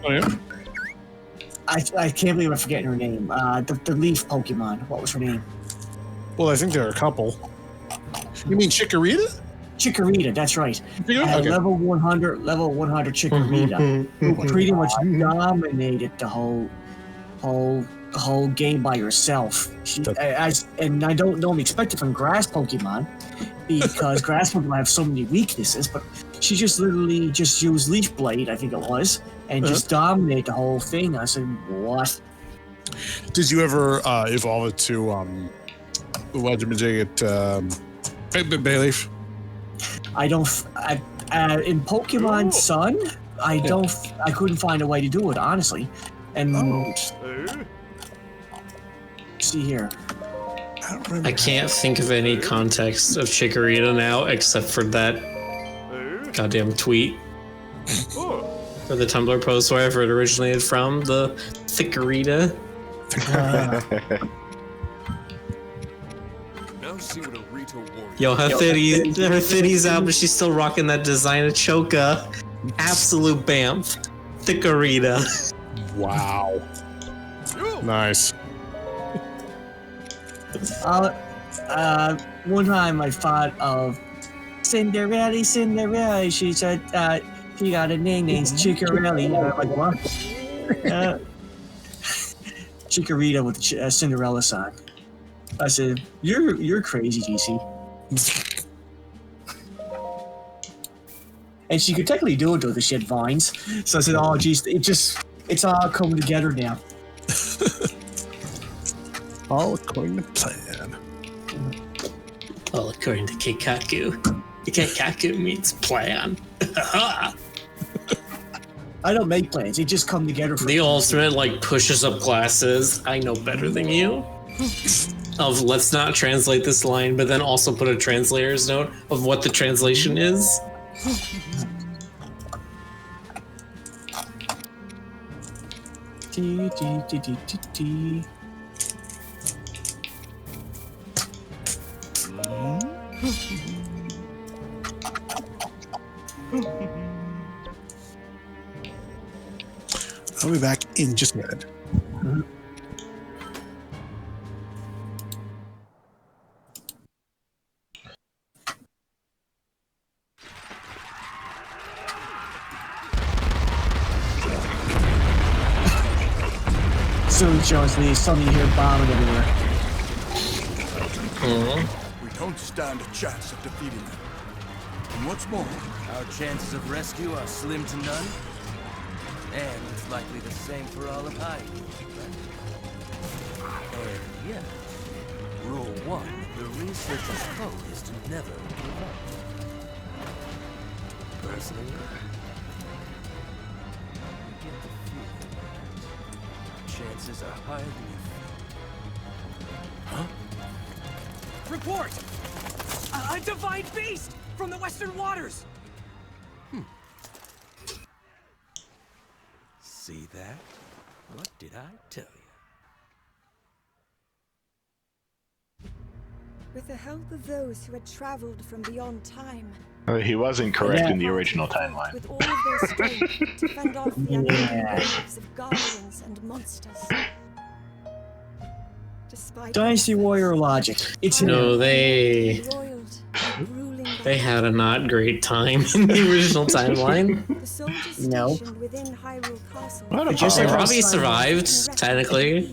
A: Oh yeah.
C: I can't believe I'm forgetting her name. The Leaf Pokemon. What was her name?
A: Well, I think there are a couple. You mean Chikorita?
C: Chikorita, that's right.
A: Okay.
C: Level 100 Chikorita, who pretty much dominated the whole game by herself. And I don't normally expect it from grass Pokemon because grass Pokemon have so many weaknesses, but she just literally just used Leaf Blade, I think it was, and just dominate the whole thing. I said, what?
A: Did you ever evolve it to Legend Bayleaf?
C: I don't. In Pokemon Sun, I couldn't find a way to do it, honestly. And see here.
B: I can't think of any context of Chikorita now except for that goddamn tweet. Or the Tumblr post wherever it originated from, the Thickerita. Yo, her titties out, but she's still rocking that designer choker. Absolute bamf. Thickerita.
A: Wow. Nice.
C: One time I thought of Cinderella. She said she got a name named Chikorelli. And I'm like, what? Chikorita with the Cinderella song. I said, "You're crazy, GC." And she could technically do it though, the shit vines. So I said, "Oh, geez, it's all coming together now."
A: All according to plan.
B: All according to Keikaku. Keikaku means plan.
C: I don't make plans; they just come together. For
B: the ultimate like pushes up glasses. I know better than you. Of let's not translate this line, but then also put a translator's note of what the translation is.
A: I'll be back in just a minute.
C: Soon Jones Lee, suddenly you hear bombing everywhere.
F: We don't stand a chance of defeating them. And what's more, our chances of rescue are slim to none. And it's likely the same for all of Hyrule, right? And yet, Rule 1, the researcher's code is to never give up. Personally, I get the feeling chances are higher than you think. Huh?
G: Report! A divine beast from the Western Waters!
F: See that? What did I tell you?
H: With the help of those who had traveled from beyond time.
E: He wasn't correct in the original timeline.
H: With all of their strength to fend off the unending waves of guardians and monsters. Despite
C: Dynasty Warrior logic. It's
B: No, they had a not great time in the original timeline.
C: No.
B: They probably survived, technically.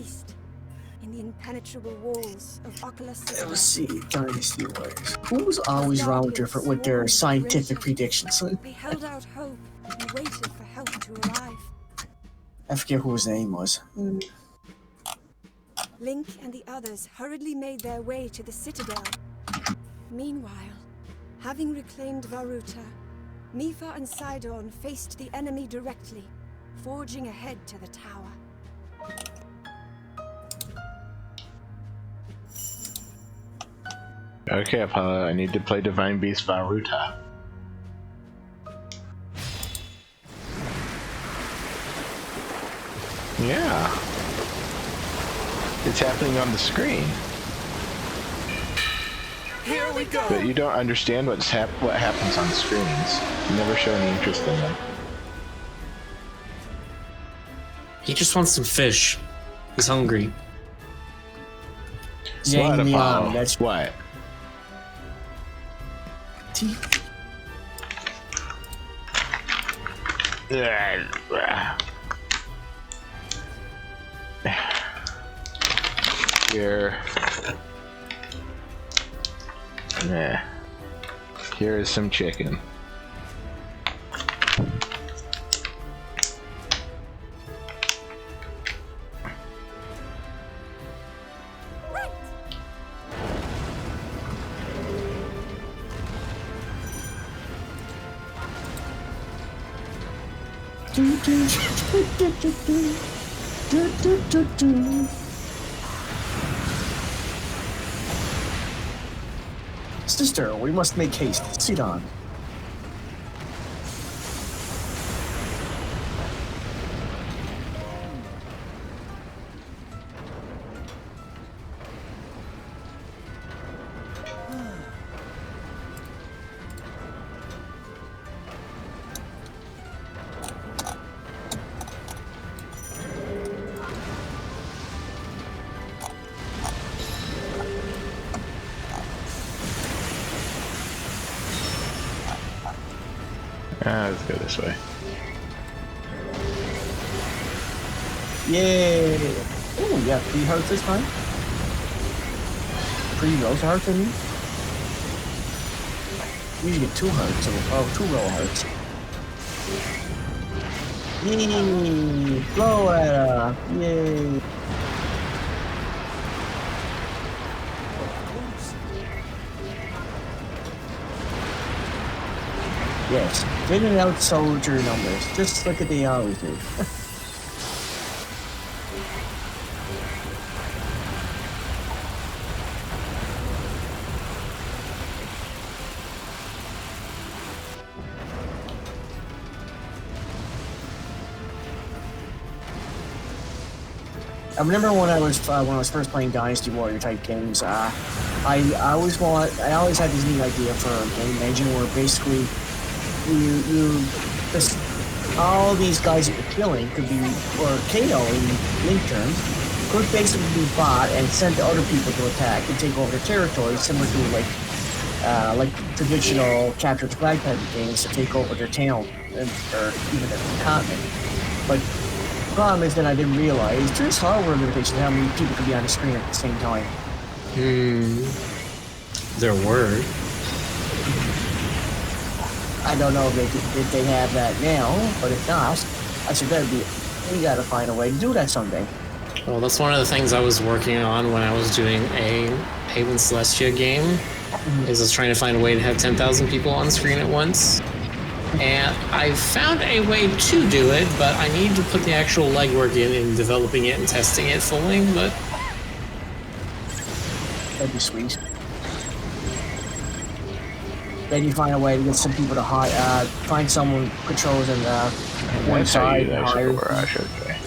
H: impenetrable walls of Oculus
C: Let's
H: Citadel.
C: see, Dynasty Warriors. Who was always around different with their scientific predictions?
H: They held out hope and waited for help to arrive.
C: I forget who his name was.
H: Link and the others hurriedly made their way to the Citadel. Meanwhile, having reclaimed Varuta, Mipha and Sidon faced the enemy directly, forging ahead to the tower.
E: Okay, Apollo, I need to play Divine Beast Varuta. Yeah. It's happening on the screen.
F: Here we go!
E: But you don't understand what happens on screens. You never show any interest in them.
B: He just wants some fish. He's hungry.
E: What,
C: Zhang Liang,
E: Apollo?
C: that's
E: What?
C: T.
E: Here. Here is some chicken.
C: Sister, we must make haste. Sit on.
E: Let's go this way.
C: Yay! Oh, yeah, 3 hearts this time. 3 rose hearts, I mean. Usually get 2 hearts, oh, 2 roll hearts. Yay! Blow it up! Yay! Yes, getting out soldier numbers, just like they always do. I remember when I was first playing Dynasty Warrior type games. I always had this neat idea for a game engine where basically all these guys that you're killing could be, or KO in Link terms, could basically be bought and sent to other people to attack and take over their territory, similar to like traditional capture the flag type of games to take over their town or even their continent. But the problem is that I didn't realize there's hardware limitations how many people could be on the screen at the same time.
B: There were.
C: I don't know if they have that now, but if not, I said we gotta find a way to do that someday.
B: Well, that's one of the things I was working on when I was doing a Haven Celestia game, is I was trying to find a way to have 10,000 people on screen at once. And I found a way to do it, but I need to put the actual legwork in developing it and testing it fully, but...
C: That'd be sweet. Then you find a way to get some people to hire, find someone who controls and one
E: That's how you
C: side
E: do
C: and
E: that
C: hire.
E: for Rush, okay.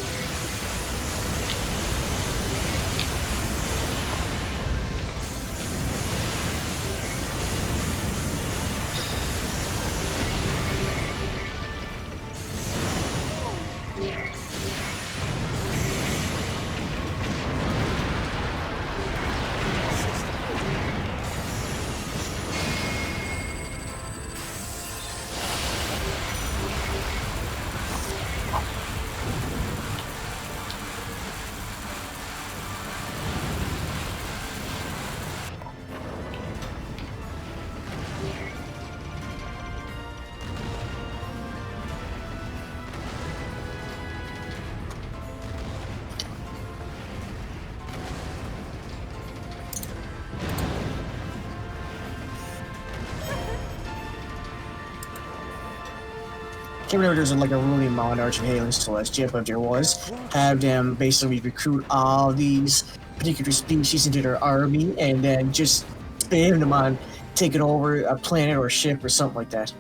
C: can't remember if there's like a ruling monarch of Halo Celestia, but there was. Have them basically recruit all these particular species into their army and then just spam them on taking over a planet or a ship or something like that.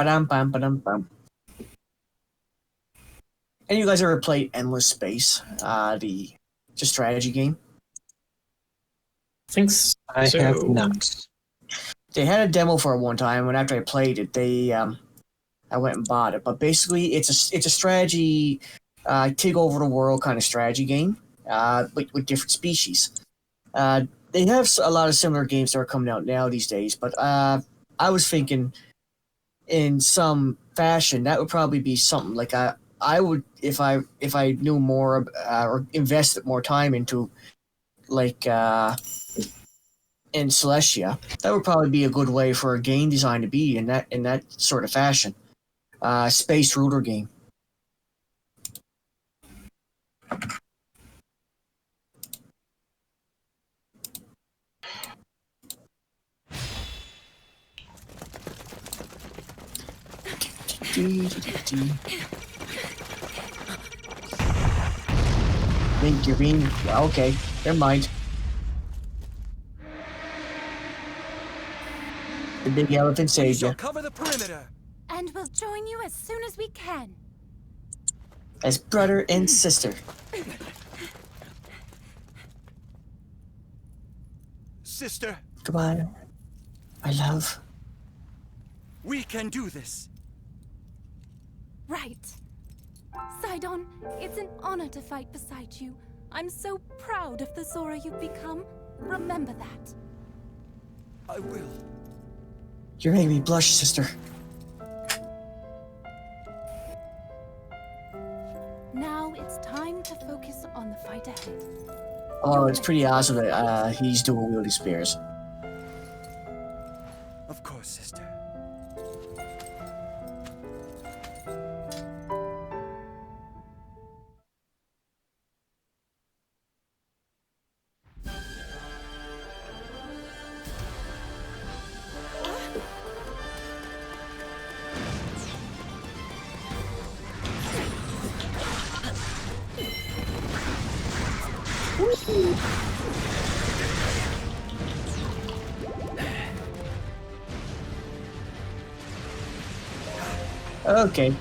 C: Ba-dum-bum. And you guys ever played Endless Space, the strategy game?
B: Thanks.
D: I have not.
C: They had a demo for it one time, and after I played it, I went and bought it. But basically, it's a strategy, take over the world kind of strategy game, with different species. They have a lot of similar games that are coming out now these days, but I was thinking, in some fashion, that would probably be something like I would if I knew more or invested more time into like in Celestia. That would probably be a good way for a game design to be in that sort of fashion. Space ruler game. Link, you're being okay. Never mind. The big elephant
F: We
C: saved
F: shall
C: you.
F: cover the perimeter.
I: And we'll join you as soon as we can.
C: As brother and sister.
F: Sister,
C: Goodbye, my love.
F: we can do this.
I: Right. Sidon, it's an honor to fight beside you. I'm so proud of the Zora you've become. Remember that.
F: I will.
C: You're making me blush, sister.
I: Now it's time to focus on the fight ahead.
C: Oh, it's pretty awesome that he's dual wielding spears.
F: Of course, sister.
C: Okay.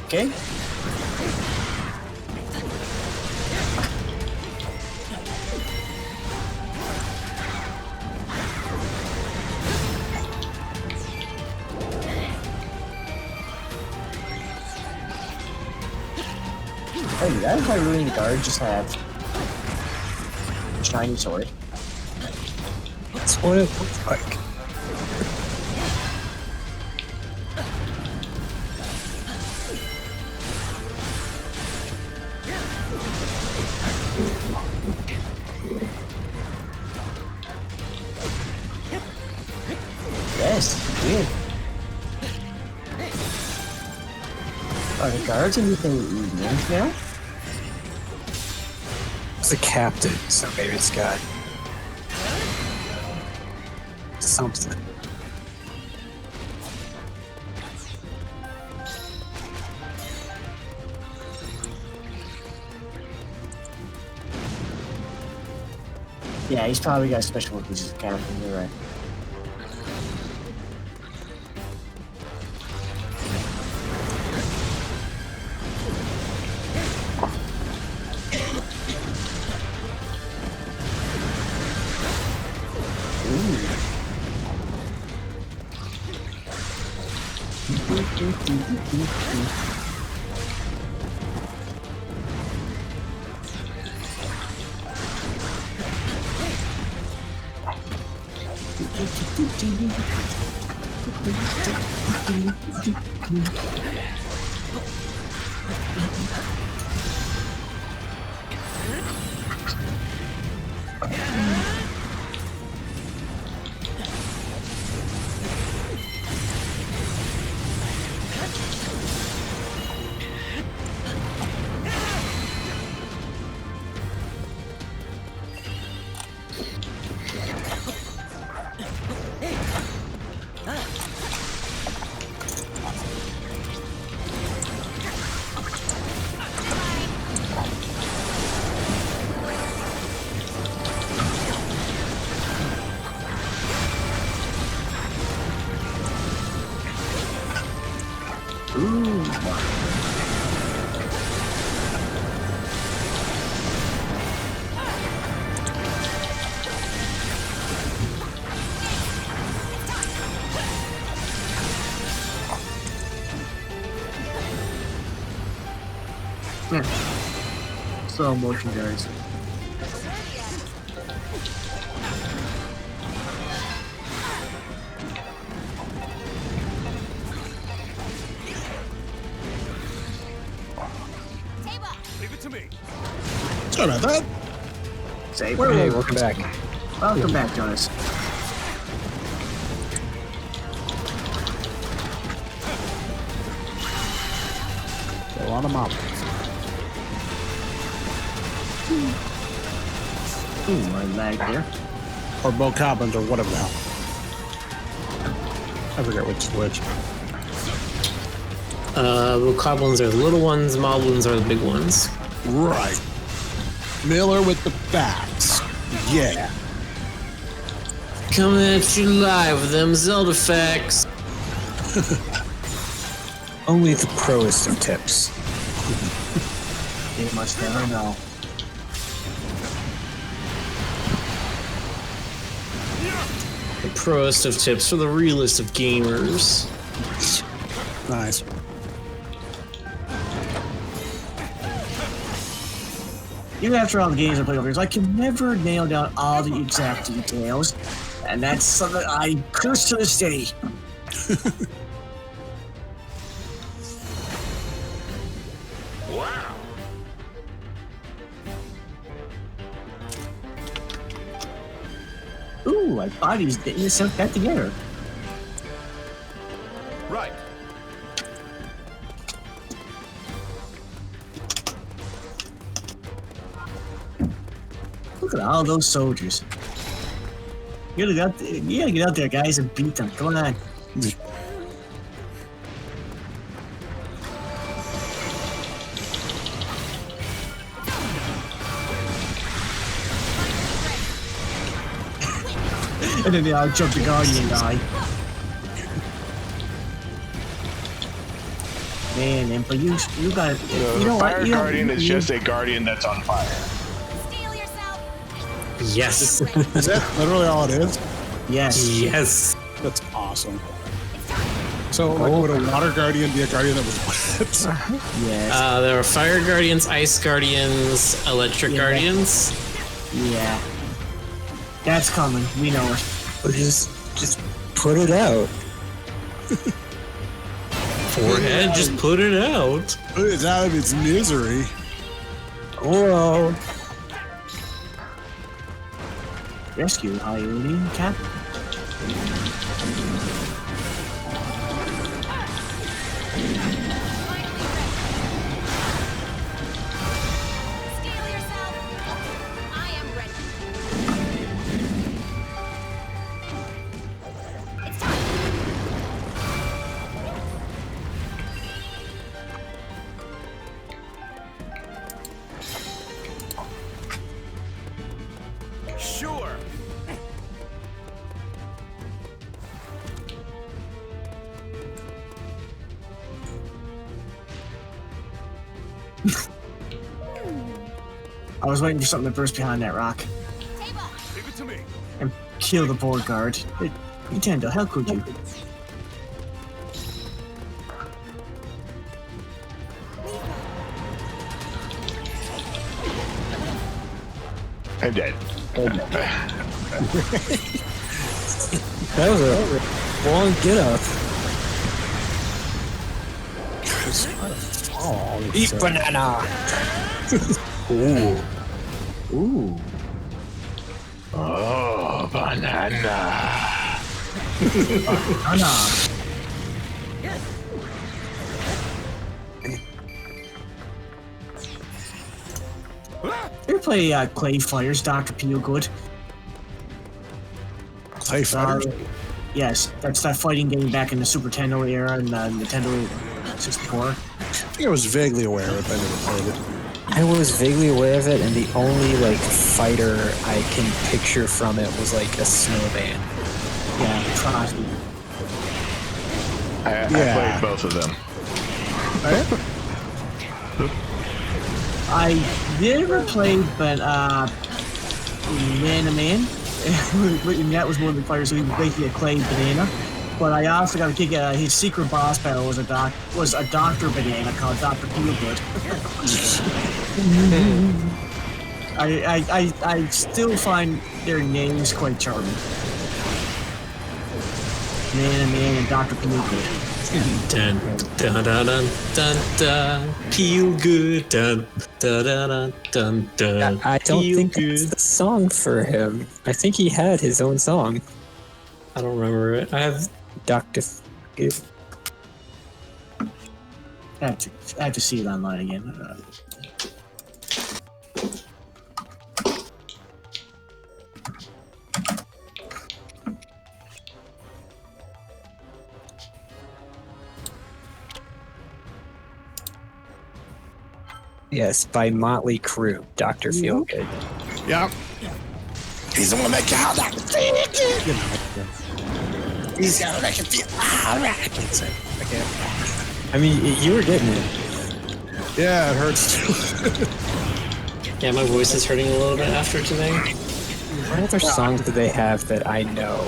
C: Okay. Hey, that Hyrule guard just have a shiny sword.
D: That's what it looks like.
C: Yes, good. Are the guards anything named now?
D: It's a captain, so maybe it's got something.
C: Yeah, he's probably got special abilities as a captain, you're right. Slow motion guards.
F: Leave it to me.
A: Sorry about that.
C: Say,
D: Hey, welcome back.
C: Welcome back, Jonas.
A: A lot of mob.
C: Ooh, my lag there.
A: Or bokoblins or whatever the hell. I forget which is which.
B: Bokoblins are the little ones, moblins are the big ones.
A: Right. Miller with the facts. Yeah.
B: Coming at you live with them Zelda facts.
D: Only the proest of tips.
C: They must never know.
B: The proest of tips for the realest of gamers.
A: Nice.
C: Even after all the games I played over years, I can never nail down all the exact details. And that's something I curse to this day.
F: Wow.
C: Ooh, my body's getting itself back together.
F: Right.
C: Look at all those soldiers. You gotta get out there, guys, and beat them. Come on. And then they all jump the Guardian guy. Man, Impa, you got it. You know
E: Fire
C: what?
E: Guardian is just a guardian that's on fire.
I: Steel yourself.
B: Yes.
A: Is that literally all it is?
C: Yes.
B: Yes.
A: That's awesome. So, like, would a water guardian be a guardian that was wet?
C: Yes.
B: There are fire guardians, ice guardians, electric guardians.
C: Yeah. That's coming. We know it.
D: Or just put it out.
B: Forehead, just put it out.
A: Put it out of its misery.
D: Whoa.
C: Rescue Hyrule Cap.
I: Steel yourself. I am ready. It's time.
F: Sure.
C: I was waiting for something to burst behind that rock
F: Leave it to me.
C: and kill the board guard. Nintendo, how could you?
E: I'm dead.
D: That was a long get up.
A: Oh,
D: Eat banana.
E: Ooh.
C: Ooh.
E: Oh, banana.
C: Anna. You ever play Clay Fighters, Dr. Peel Good?
A: Clay Fighters?
C: Yes, that's that fighting game back in the Super Nintendo era and Nintendo 64.
A: I think I was vaguely aware of it, but I never played it.
D: I was vaguely aware of it, and the only like fighter I can picture from it was like a snowman.
C: Yeah, Frosty.
E: I played both of them.
C: I never played, but Man. That was one of the fighters, so he was basically a clay banana. But I also got a kick at his secret boss battle was a Dr. Banana called Dr. Feelgood. I still find their names quite charming. Man and Dr. Feelgood.
B: Dun dun dun dun dun dun. Peel good. Dun dun dun dun dun.
D: I don't
B: Peel
D: think
B: good.
D: that's the song for him. I think he had his own song.
B: I don't remember it. I have.
D: Dr.
C: I have to see it online again.
D: Yes, by Motley Crue, Dr. Feelgood.
A: Yeah. He's the one that got that. You know. He's gonna make it feel alright. I can't say. I can't.
D: I mean, you were getting it.
A: Yeah, it hurts too.
B: Yeah, my voice is hurting a little bit after today.
D: What other songs do they have that I know?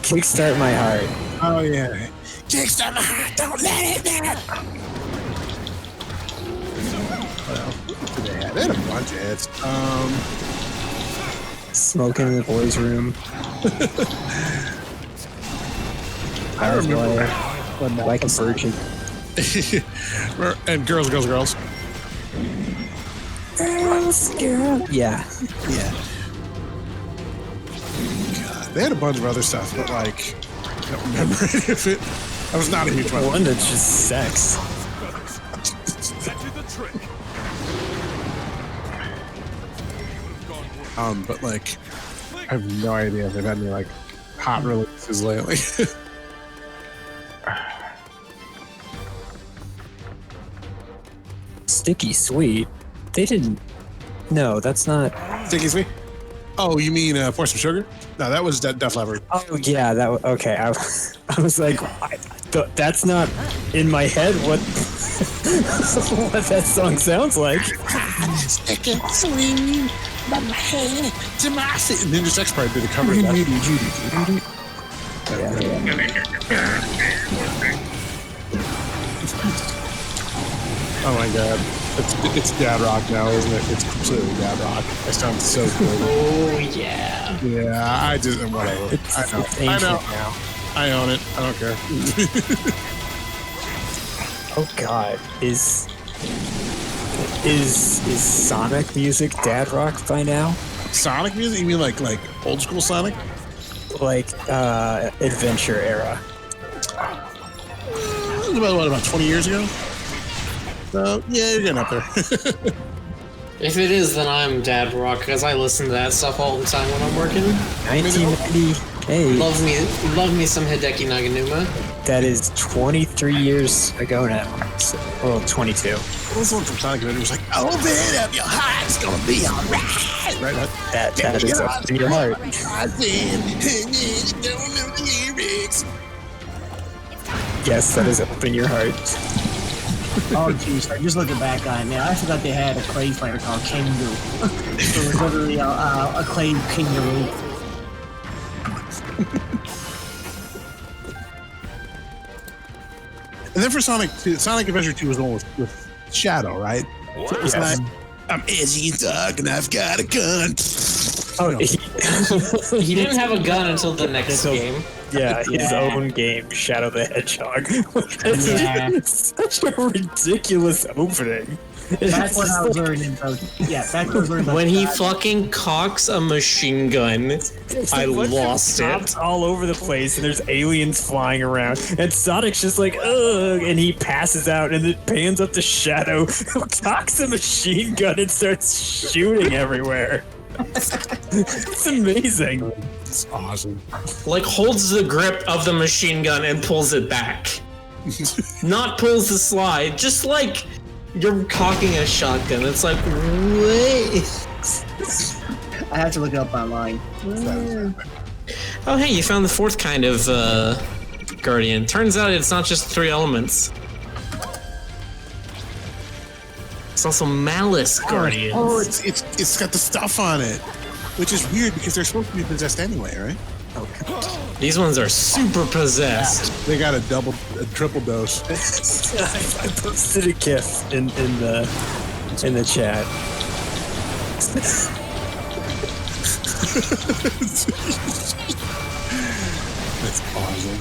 D: Kickstart My Heart.
A: Oh yeah. Kickstart my heart. Don't let it down. Well, what did they have? They had a bunch of hits.
D: Smoking in the boys' room.
A: I remember
D: Like a Virgin.
A: and girls.
D: Girls, girl. Yeah.
A: Yeah. God, they had a bunch of other stuff, but like, I don't remember any of it. I was not a huge fan.
D: One that's just sex.
A: But like, I have no idea if they've had any like hot releases lately.
D: Sticky Sweet. They didn't. No, that's not.
A: Sticky Sweet? Oh, you mean Pour Some Sugar? No, that was Def Leppard.
D: Oh yeah, that. Okay, I was like, that's not in my head. What? What that song sounds like?
A: Sticky Sweet, my head to my seat. Ninja Sex Pride did a cover of that. Oh my god. It's dad rock now, isn't it? It's completely dad rock. I sound so good.
B: Oh yeah.
A: Yeah, I just whatever. I know. I know.
D: Now.
A: I own it. I don't care.
D: Oh god, is Sonic music dad rock by now?
A: Sonic music? You mean like old school Sonic?
D: Like adventure era.
A: About 20 years ago? So yeah, you're getting up there.
B: If it is, then I'm dad rock because I listen to that stuff all the time when I'm working.
D: 1998.
B: Love me some Hideki Naganuma.
D: That is 23 years ago now. So, well, 22.
A: What was the one from Sonic Adventure? It was like, open up your heart, it's gonna be alright. Right?
D: That is up in your heart. Yes, that is up in your heart.
C: Oh jeez, I'm just looking back on it now. I forgot they had a clay fighter called Kangaroo. It was literally a clay kangaroo.
A: And then for Sonic 2, Sonic Adventure 2 was the one with Shadow, right? So it was like, I'm edgy and dark and I've got a gun.
D: Oh,
B: He didn't have a gun until the next game.
D: Yeah, his own game, Shadow the Hedgehog. It's such a ridiculous opening.
C: That's what I was learning about. Yeah, that's what I was learning about.
B: When he fucking cocks a machine gun, I lost it.
D: All over the place, and there's aliens flying around, and Sonic's just like, ugh, and he passes out, and it pans up to Shadow, who cocks a machine gun and starts shooting everywhere. It's amazing.
A: It's awesome.
B: Like, holds the grip of the machine gun and pulls it back. Not pulls the slide, just like you're cocking a shotgun. It's like, wait.
C: I have to look it up online.
B: Oh, hey, you found the fourth kind of Guardian. Turns out it's not just 3 elements. It's also Malice Guardians.
A: Oh, it's got the stuff on it, which is weird because they're supposed to be possessed anyway, right?
B: These ones are super possessed.
A: They got a triple dose.
D: I posted a GIF in the chat.
A: That's awesome.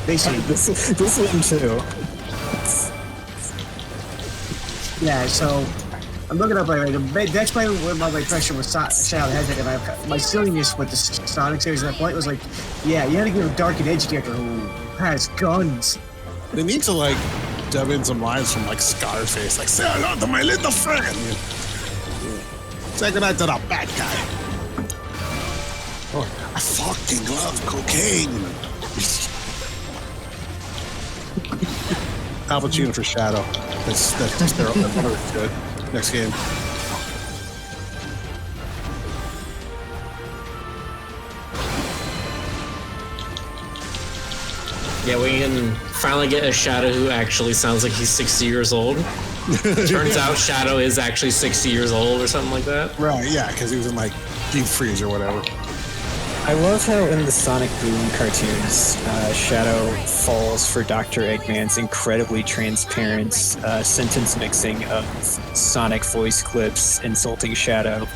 C: Basically,
D: This one too.
C: yeah. So I'm looking up right. That's my impression with Shadow the Hedgehog, and my silliness with the Sonic series at that point was like, yeah, you had to give a dark and edgy character who has guns.
A: They need to like dub in some lines from like Scarface, like "Say hello to my little friend." Say goodnight to the bad guy. Oh, I fucking love cocaine. Al Pacino for Shadow. That's good. Next game.
B: Yeah, we can finally get a Shadow who actually sounds like he's 60 years old. Turns out Shadow is actually 60 years old or something like that.
A: Right, yeah, because he was in like Deep Freeze or whatever.
D: I love how in the Sonic Boom cartoons, Shadow falls for Dr. Eggman's incredibly transparent sentence mixing of Sonic voice clips insulting Shadow.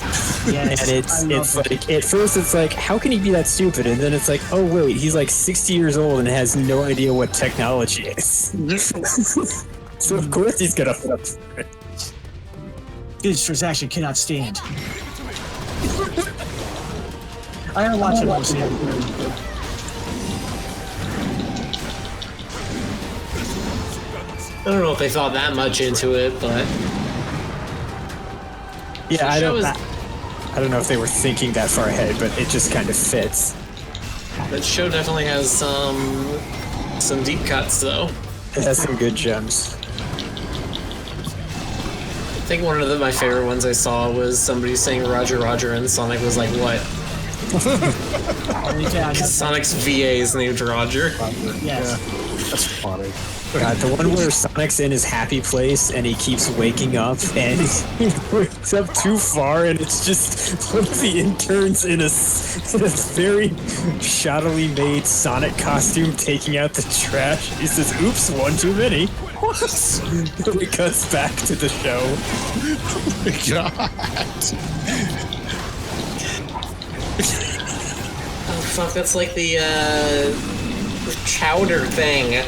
C: Yes,
D: and it's like, at first it's like, how can he be that stupid? And then it's like, oh wait, he's like 60 years old and has no idea what technology is. So of course he's gonna flip for it.
C: This transaction cannot stand. I gotta watch it all. See it.
B: I don't know if they thought that much into it, but
D: Yeah, I
B: show
D: don't know if they were thinking that far ahead, but it just kind of fits.
B: that show definitely has some deep cuts, though.
D: It has some good gems.
B: I think one of my favorite ones I saw was somebody saying Roger Roger, and Sonic was like, what? Sonic's VA is named Roger.
C: Yes.
A: That's funny.
D: God, the one where Sonic's in his happy place and he keeps waking up and he wakes up too far and it's just one of the interns in a very shoddily made Sonic costume taking out the trash. He says, "Oops, one too many." What? It cuts back to the show.
A: Oh my god.
B: Oh fuck, that's like the Chowder thing.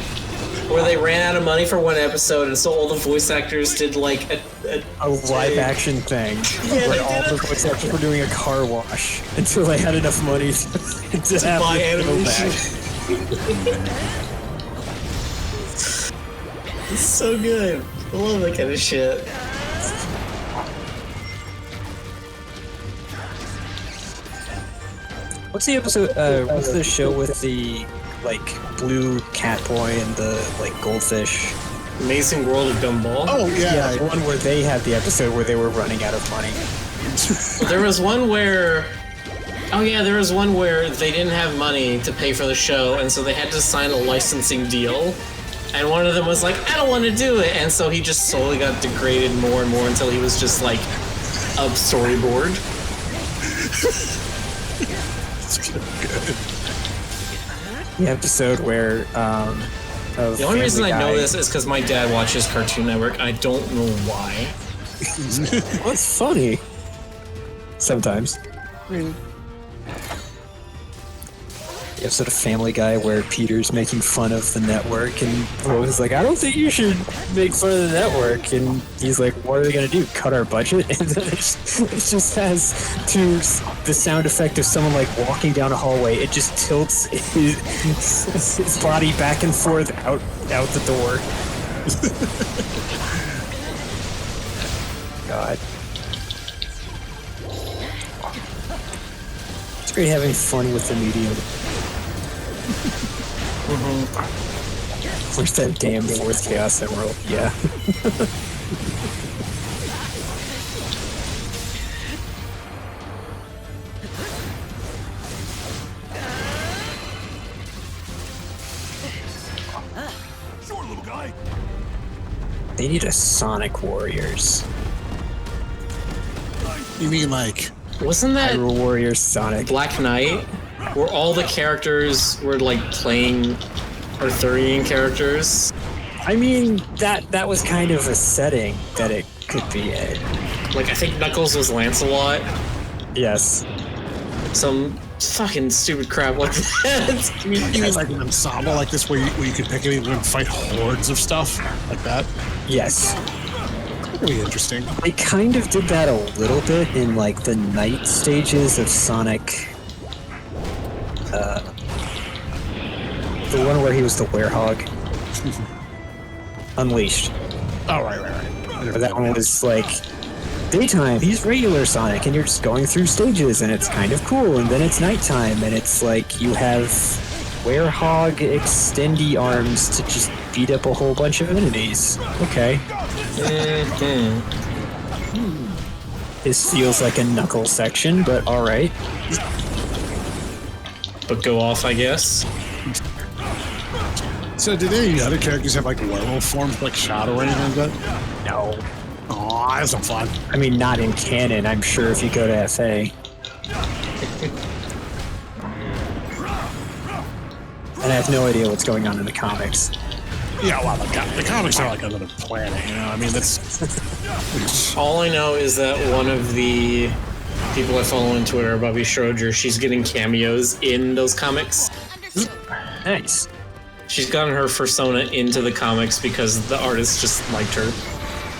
B: Where they ran out of money for one episode, and so all the voice actors did like a
D: live action thing.
B: Yeah,
D: where all the voice actors were doing a car wash until they had enough money to have
B: buy
D: it go
B: animation.
D: back.
B: It's so good. I love that kind of shit.
D: What's the episode? What's the show with the like blue cat boy and the like goldfish?
B: Amazing World of Gumball.
A: Oh yeah,
D: The one where they had the episode where they were running out of money.
B: There was one where. Oh yeah, there was one where they didn't have money to pay for the show, and so they had to sign a licensing deal. And one of them was like, "I don't want to do it," and so he just slowly got degraded more and more until he was just like a storyboard.
A: It's good.
D: The episode where
B: The only reason I know this is because my dad watches Cartoon Network. I don't know why.
D: Well, it's funny. Sometimes. The episode of Family Guy where Peter's making fun of the network and Logan's like, "I don't think you should make fun of the network," and he's like, "What are they gonna do? Cut our budget?" And then it just has to the sound effect of someone like walking down a hallway. It just tilts his body back and forth out the door. God. It's great having fun with the medium. Where's that damn fourth Chaos Emerald? Yeah.
F: Sure, little guy.
D: They need a Sonic Warriors.
A: You mean like
B: Wasn't that
D: Hyrule Warriors Sonic.
B: Black Knight, where all the characters were like playing Arthurian characters?
D: I mean, that was kind of a setting that it could be in.
B: Like, I think Knuckles was Lancelot.
D: Yes.
B: Some fucking stupid crap like that.
A: you mean like an ensemble like this where you could pick anyone and fight hordes of stuff like that?
D: Yes.
A: Pretty interesting.
D: They kind of did that a little bit in like the night stages of Sonic. The one where he was the werehog. Unleashed.
A: Oh right.
D: But that one was like daytime, he's regular Sonic, and you're just going through stages, and it's kind of cool. And then it's nighttime, and it's like you have werehog extendy arms to just beat up a whole bunch of enemies. Okay. This feels like a Knuckles section, but alright.
B: But go off, I guess.
A: So did any of the other characters have like werewolf forms like Shadow or anything like that?
D: No.
A: Aw, that's some fun.
D: I mean, not in canon, I'm sure if you go to FA. And I have no idea what's going on in the comics.
A: Yeah, well, the comics are like another planet, you know? I mean, that's...
B: All I know is that one of the people I follow on Twitter, Bobby Schroeder, she's getting cameos in those comics.
D: Nice.
B: She's gotten her persona into the comics because the artist just liked her.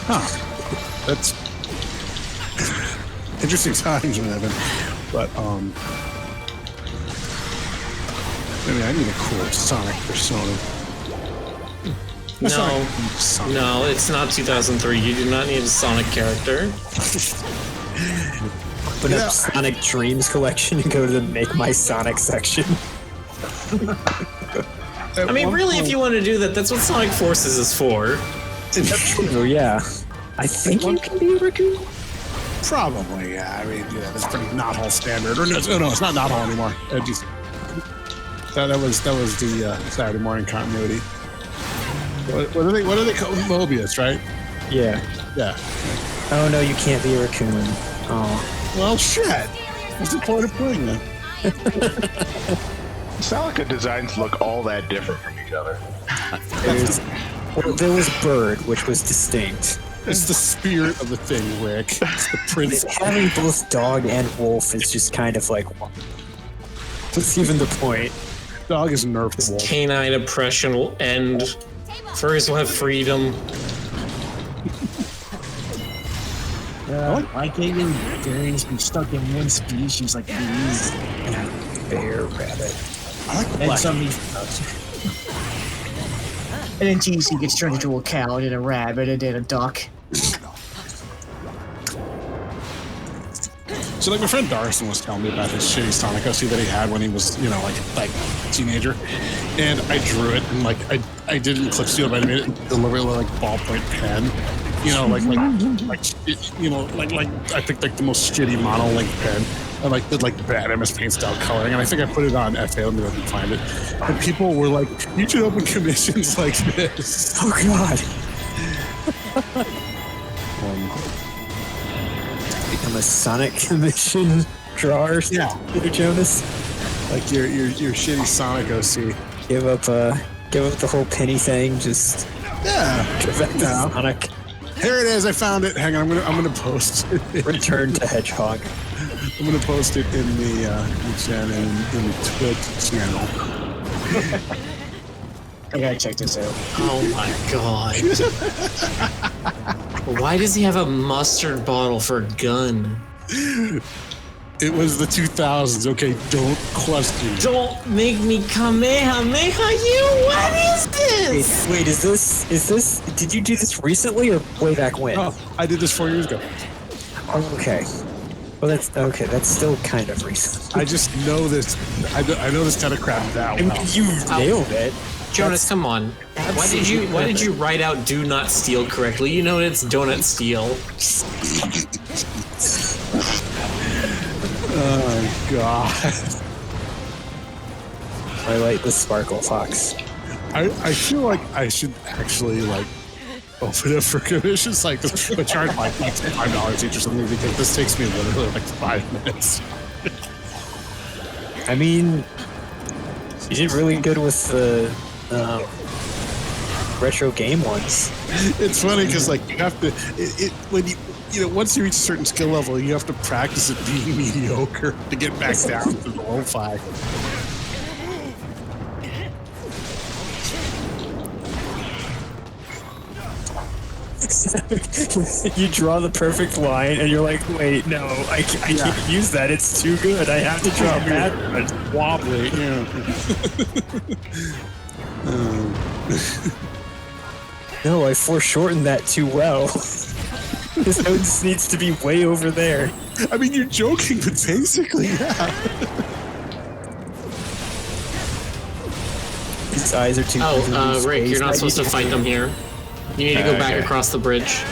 A: Huh. That's... interesting times in heaven. But, maybe I need a cool Sonic persona.
B: No, it's not 2003. You do not need a Sonic character.
D: Open up Sonic Dreams collection and go to the Make My Sonic section.
B: I mean, really, if you want to do that, that's what Sonic Forces is for.
D: Oh, yeah. I think you can be a raccoon.
A: Probably, yeah. I mean, yeah, that's pretty Knothole standard. Or no, it's not Knothole anymore. That was the Saturday morning continuity. What do they call Mobius, right?
D: Yeah.
A: Yeah.
D: Oh no, you can't be a raccoon. Oh.
A: Well, shit. What's the point of putting them?
E: It's not like the designs look all that different from each other.
D: There was Bird, which was distinct.
A: It's the spirit of the thing, Rick. It's the prince.
D: Having both dog and wolf is just kind of like, what's even the point?
A: Dog is nerfed wolf.
B: Canine oppression will end. Furries will have freedom.
C: Why can't you furries be stuck in one species like these?
D: Bear, rabbit.
A: I like
C: And
A: black.
C: some of these. And then TC gets turned into a cow, and then a rabbit, and then a duck.
A: So like my friend Darson was telling me about his shitty Sonic OC that he had when he was, you know, like a teenager. And I drew it and like I didn't clip seal, but I made it deliberately like ballpoint pen. You know, like you know, like I picked like the most shitty mono length pen. I like did like bad MS Paint style coloring, and I think I put it on FA. Let me find it. And people were like, "You should open commissions like this."
D: Oh god. Become a Sonic commission drawer.
A: Yeah.
D: Peter Jonas.
A: Like your shitty Sonic OC.
D: Give up the whole penny thing. Just
A: Yeah.
D: go back to
A: Yeah.
D: Sonic.
A: Here it is. I found it. Hang on. I'm gonna post it.
D: Return to Hedgehog.
A: I'm gonna post it in the channel, in the Twitch channel.
C: I gotta check this out.
B: Oh my god. Why does he have a mustard bottle for a gun?
A: It was the 2000s. Okay, don't question.
B: Don't make me Kamehameha you! What is this?
D: Wait, is this? Did you do this recently or way back when?
A: Oh, I did this 4 years ago.
D: Oh, okay. Well, that's okay. That's still kind of recent.
A: I just know this. I know this kind of crap that
D: I mean,
A: well.
D: you nailed it.
B: Jonas, come on. Why did you write out "do not steal" correctly? You know it's "donut steal."
A: Oh God.
D: I like the Sparkle Fox.
A: I feel like I should actually like open up for commissions, like but charge like $5 each or something, because this takes me literally like 5 minutes.
D: I mean, you did really good with the retro game ones.
A: It's funny because like you have to when you know, once you reach a certain skill level, you have to practice it being mediocre to get back down to the lo-fi.
D: You draw the perfect line, and you're like, "Wait, no, I can't use that. It's too good. I have to draw a bad one."
A: Wobbly. Yeah.
D: No, I foreshortened that too well. This node needs to be way over there.
A: I mean, you're joking, but basically, yeah.
D: His eyes are too.
B: Oh, Rick, you're
D: spaced.
B: not supposed to fight them here. You need to go back
E: Okay.
B: across the bridge.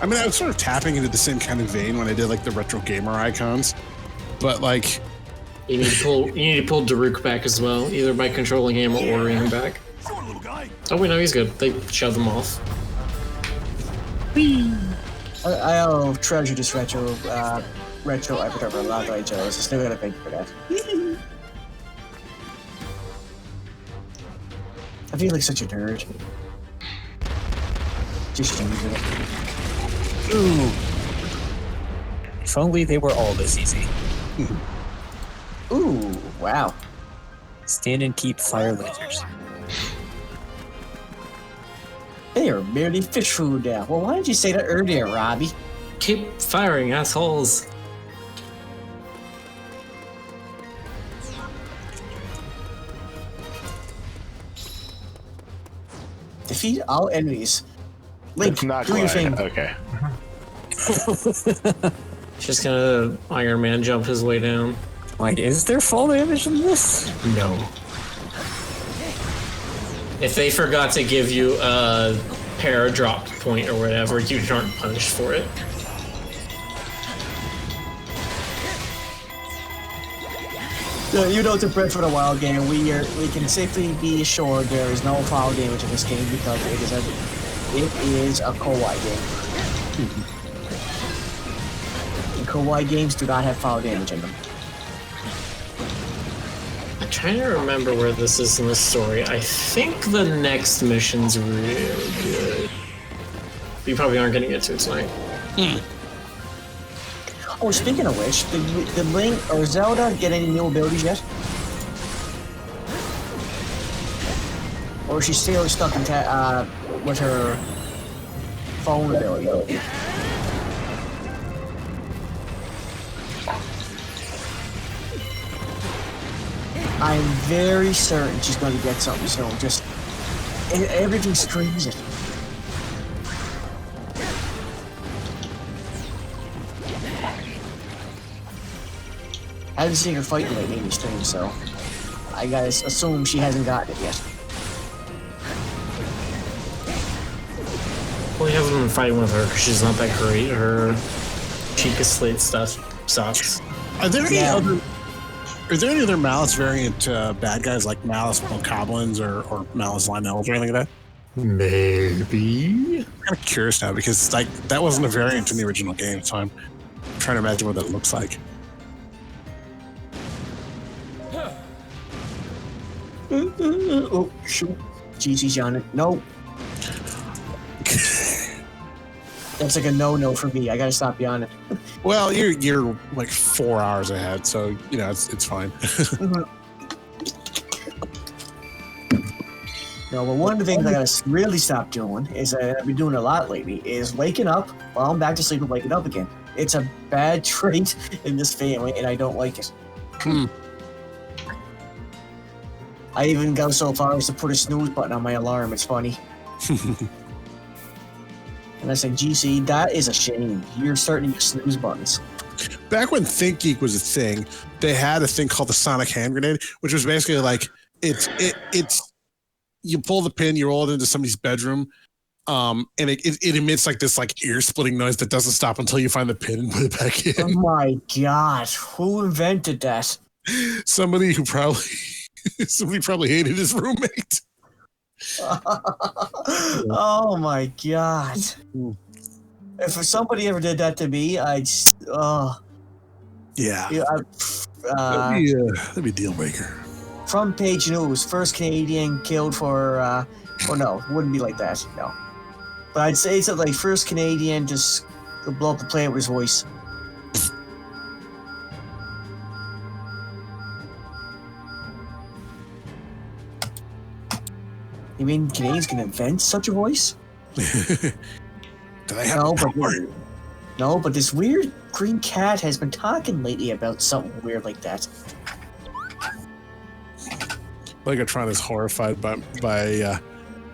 A: I mean, I was sort of tapping into the same kind of vein when I did like the retro gamer icons, but like,
B: You need to pull Daruk back as well, either by controlling him or ordering him back.
F: Sure, little guy.
B: Oh wait, no, he's good. They shove him off.
C: I'll treasure this retro avatar a lot, right, Joe? So still gotta thank you for that. I feel like such a nerd. Just using it.
D: Ooh. If only they were all this easy.
C: Ooh, wow.
D: Stand and keep fire lasers.
C: They are merely fish food now. Well, why didn't you say that earlier, Robbie?
B: Keep firing, assholes.
C: Defeat all enemies. Link,
E: It's not
C: do your
E: quite.
C: thing.
E: Okay.
B: Just gonna Iron Man jump his way down.
D: Like, is there fall damage in this?
B: No. If they forgot to give you a para-drop point or whatever, you aren't punished for it.
C: You know, it's a Breath of the Wild game. We can safely be assured there is no foul damage in this game because it is a Kawaii game. And Kawaii games do not have foul damage in them.
B: I'm trying to remember where this is in the story. I think the next mission's really good. You probably aren't going to get to it tonight.
C: Oh, speaking of which, did Link or Zelda get any new abilities yet? Or is she still stuck in with her phone ability? I'm very certain she's going to get something soon. Just everything screams it. I haven't seen her fighting lately in the stream, so I gotta assume she hasn't gotten it yet.
B: Well, you haven't been fighting with her because she's not that great. Her Chica Slate stuff sucks.
A: Are there any other Malice variant bad guys like Malice Bokoblins or Malice Lionels or anything like that?
B: Maybe.
A: I'm kind of curious now because like that wasn't a variant in the original game, so I'm trying to imagine what that looks like.
C: Oh, shoot. GG's on it. No. That's like a no-no for me. I gotta stop you on it.
A: Well, you're like 4 hours ahead, so you know it's fine.
C: No, but one of the things I gotta really stop doing is I've been doing a lot lately is waking up while I'm back to sleep and waking up again. It's a bad trait in this family, and I don't like it. I even go so far as to put a snooze button on my alarm. It's funny. And I said, GC, that is a shame. You're starting to use snooze buttons.
A: Back when ThinkGeek was a thing, they had a thing called the Sonic Hand Grenade, which was basically like it's you pull the pin, you roll it into somebody's bedroom, and it emits like this like ear splitting noise that doesn't stop until you find the pin and put it back in.
C: Oh my god, who invented that?
A: Somebody probably hated his roommate.
C: Oh my god. If somebody ever did that to me, I'd
A: yeah, that'd be a deal breaker.
C: Front page news, first Canadian killed for well no, it wouldn't be like that, no. But I'd say it's like first Canadian just to blow up the planet with his voice. You mean Canadians can invent such a voice?
A: Do they have
C: No, but this weird green cat has been talking lately about something weird like that.
A: Legatron is horrified by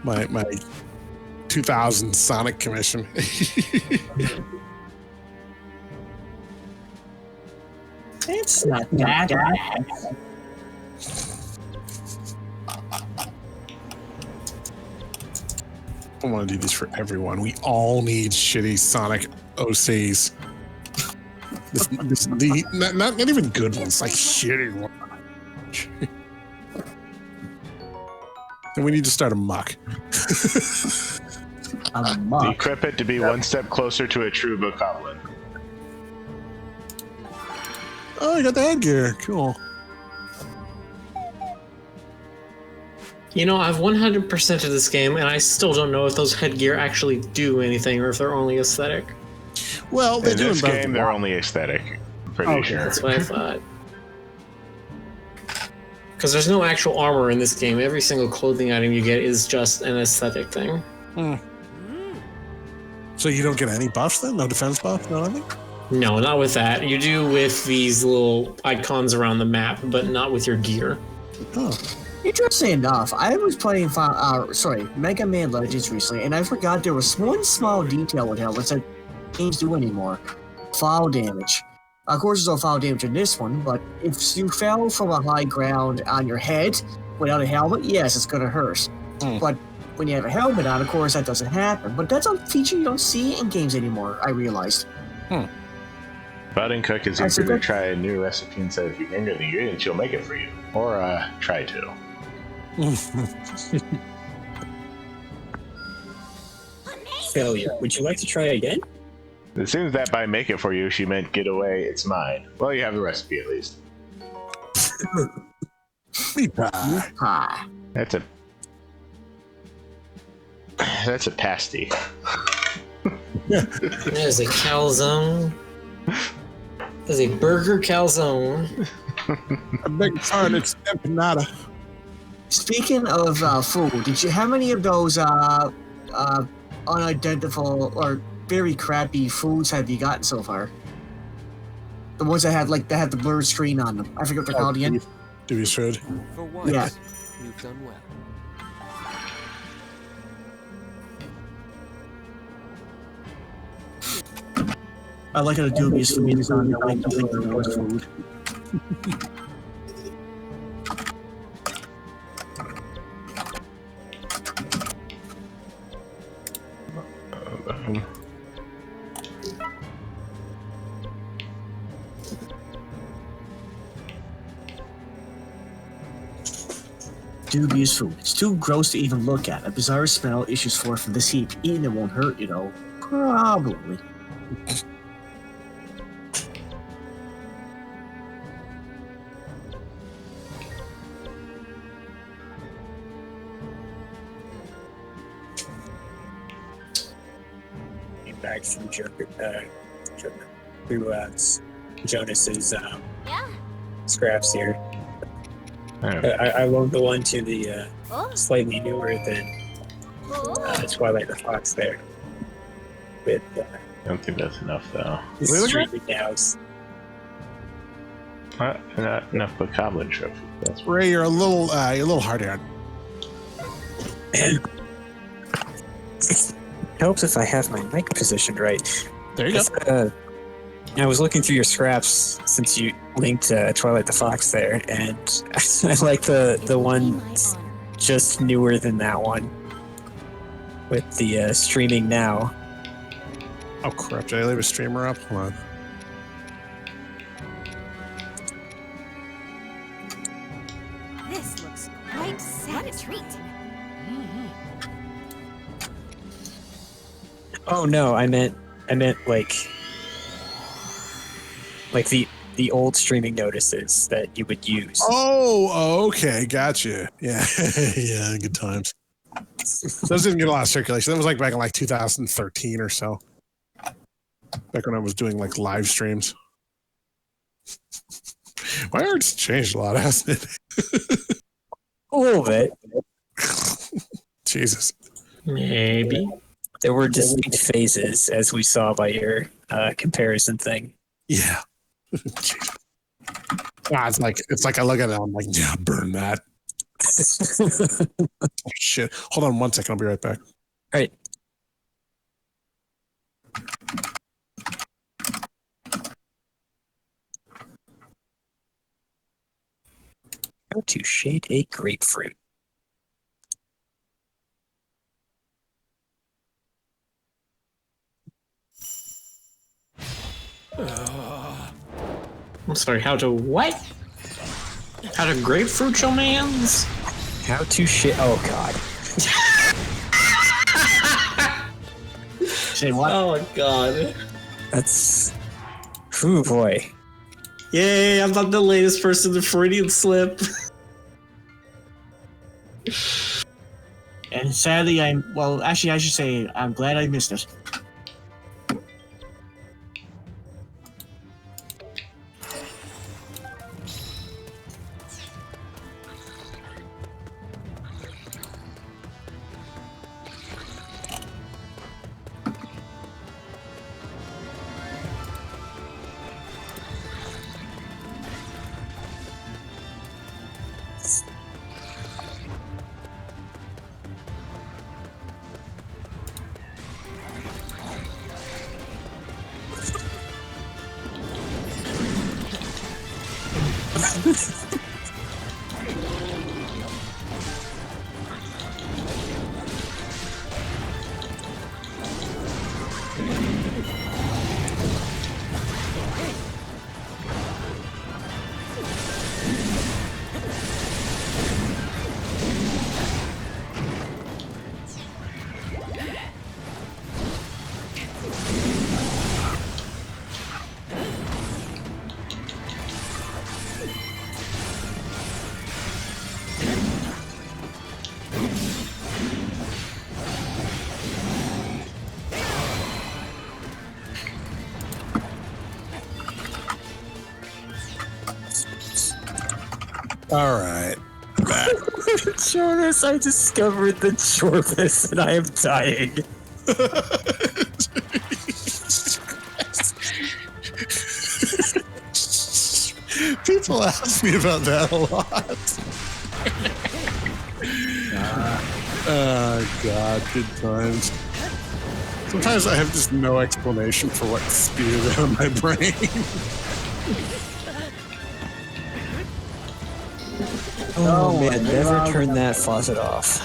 A: my 2000 Sonic commission.
C: It's not that bad.
A: I want to do this for everyone. We all need shitty Sonic OCs. Not even good ones, like shitty ones. Then we need to start a muck.
C: A muck?
E: Decrypt it to be one step closer to a true Bokoblin.
A: Oh, you got the headgear. Cool.
B: You know, I've 100% of this game, and I still don't know if those headgear actually do anything or if they're only aesthetic.
A: Well, they
E: in
A: do
E: this game, they're only aesthetic. Pretty sure.
B: That's what I thought. Because there's no actual armor in this game. Every single clothing item you get is just an aesthetic thing.
A: So you don't get any buffs then? No defense buff? No nothing?
B: No, not with that. You do with these little icons around the map, but not with your gear.
A: Oh.
C: Interesting enough, I was playing Mega Man Legends recently, and I forgot there was one small detail with helmets that games do anymore. Fall damage. Of course, there's no fall damage in this one, but if you fell from a high ground on your head without a helmet, yes, it's gonna hurt. But when you have a helmet on, of course, that doesn't happen. But that's a feature you don't see in games anymore, I realized.
E: Budding Cook is eager to try a new recipe instead of ignoring the ingredients. She'll make it for you. Or, try to.
D: Failure. Would you like to try again?
E: It seems that by make it for you, she meant get away, it's mine. Well, you have the recipe at least.
A: Meat pie.
C: Pie.
E: That's a pasty.
B: There's a calzone. There's a burger calzone.
A: I beg your pardon, it's empanada.
C: Speaking of food, did you how many of those unidentifiable or very crappy foods have you gotten so far? The ones that have the blurred screen on them. I forget what they're called again.
A: Dubious food.
F: For once,
C: Yeah.
F: you've done well.
C: I like how the dubious food is on the way to think of food. Dubious food. It's too gross to even look at. A bizarre smell issues forth from this heap. Eating it won't hurt, you know. Probably.
D: Back from Jonas's
I: Yeah.
D: scraps here.
E: Oh.
D: I love the one to the
I: Oh.
D: slightly newer than
I: Oh.
D: Twilight the Fox there. With
E: I don't think that's enough, though.
D: streaming nows.
E: Not enough bokoblin trophy. That's
A: Ray, you're a little hard on.
D: Helps if I have my mic positioned right.
A: There you go.
D: I was looking through your scraps since you linked Twilight the Fox there, and I like the one just newer than that one with the streaming now.
A: Oh crap! Did I leave a streamer up? Hold on.
I: This looks quite sad. What a treat.
D: Oh no, I meant like the old streaming notices that you would use.
A: Oh, okay, gotcha. Yeah, yeah, good times. Those didn't get a lot of circulation. That was like back in like 2013 or so. Back when I was doing like live streams. My art's changed a lot, hasn't it?
D: A little bit.
A: Jesus.
B: Maybe.
D: There were distinct phases, as we saw by your comparison thing.
A: Yeah. Jesus. It's like I look at it, I'm like, yeah, burn that. Oh, shit. Hold on one second, I'll be right back.
D: All right. How to shade a grapefruit.
B: I'm sorry, how to what? How to grapefruit your mans?
D: How to shade. Oh god.
C: Say what?
B: Oh my god.
D: That's. Ooh boy.
B: Yay, I'm not the latest person to Freudian slip.
C: And sadly, I should say I'm glad I missed it.
A: All right.
D: Jonas, I discovered the Jorvis and I am dying.
A: People ask me about that a lot. Oh, God, good times. Sometimes I have just no explanation for what spewed out of my brain.
D: Oh man, never turn that faucet off.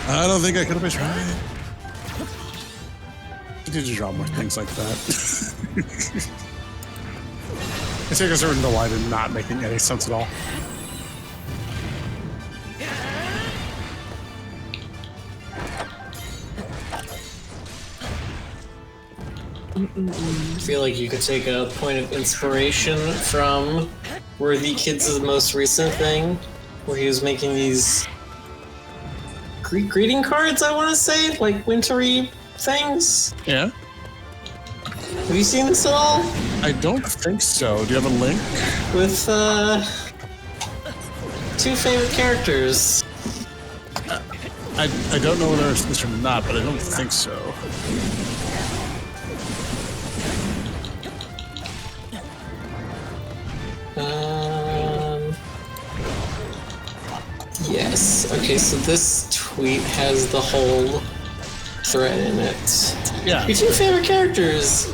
A: I don't think I could have been trying. I need to draw more things like that. I take a certain delight in not making any sense at all.
B: I feel like you could take a point of inspiration from Worthy Kids' most recent thing, where he was making these greeting cards, I want to say, like wintry things.
A: Yeah?
B: Have you seen this at all?
A: I don't think so. Do you have a link?
B: With, two favorite characters.
A: I don't know whether it's this or not, but I don't think so.
B: Yes. Okay, so this tweet has the whole thread in it.
A: Yeah.
B: Your two favorite characters,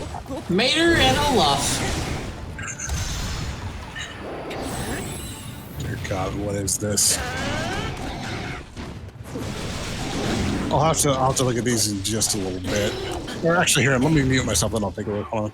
B: Mater and Olaf.
A: Dear God, what is this? I'll have to look at these in just a little bit. Or actually, here, let me mute myself and I'll take a look. Hold on.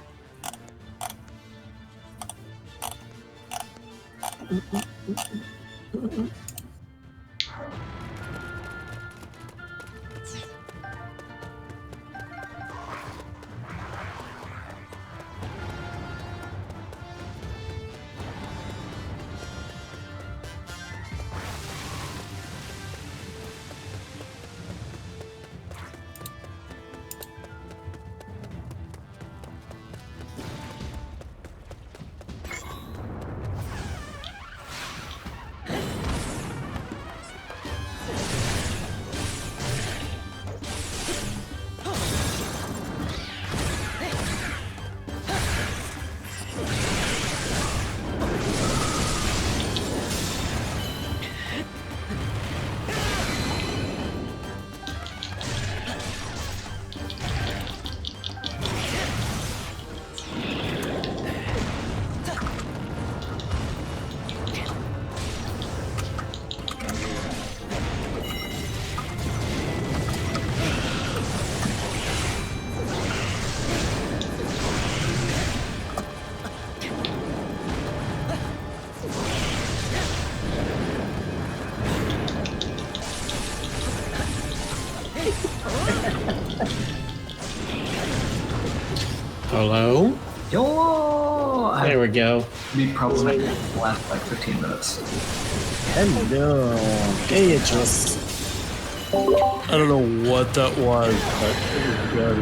B: Hello?
J: Yo!
B: There we go.
J: Be problematic in the last like 15 minutes.
C: Hello. Okay, it's just.
A: I don't know what that was, but it was good.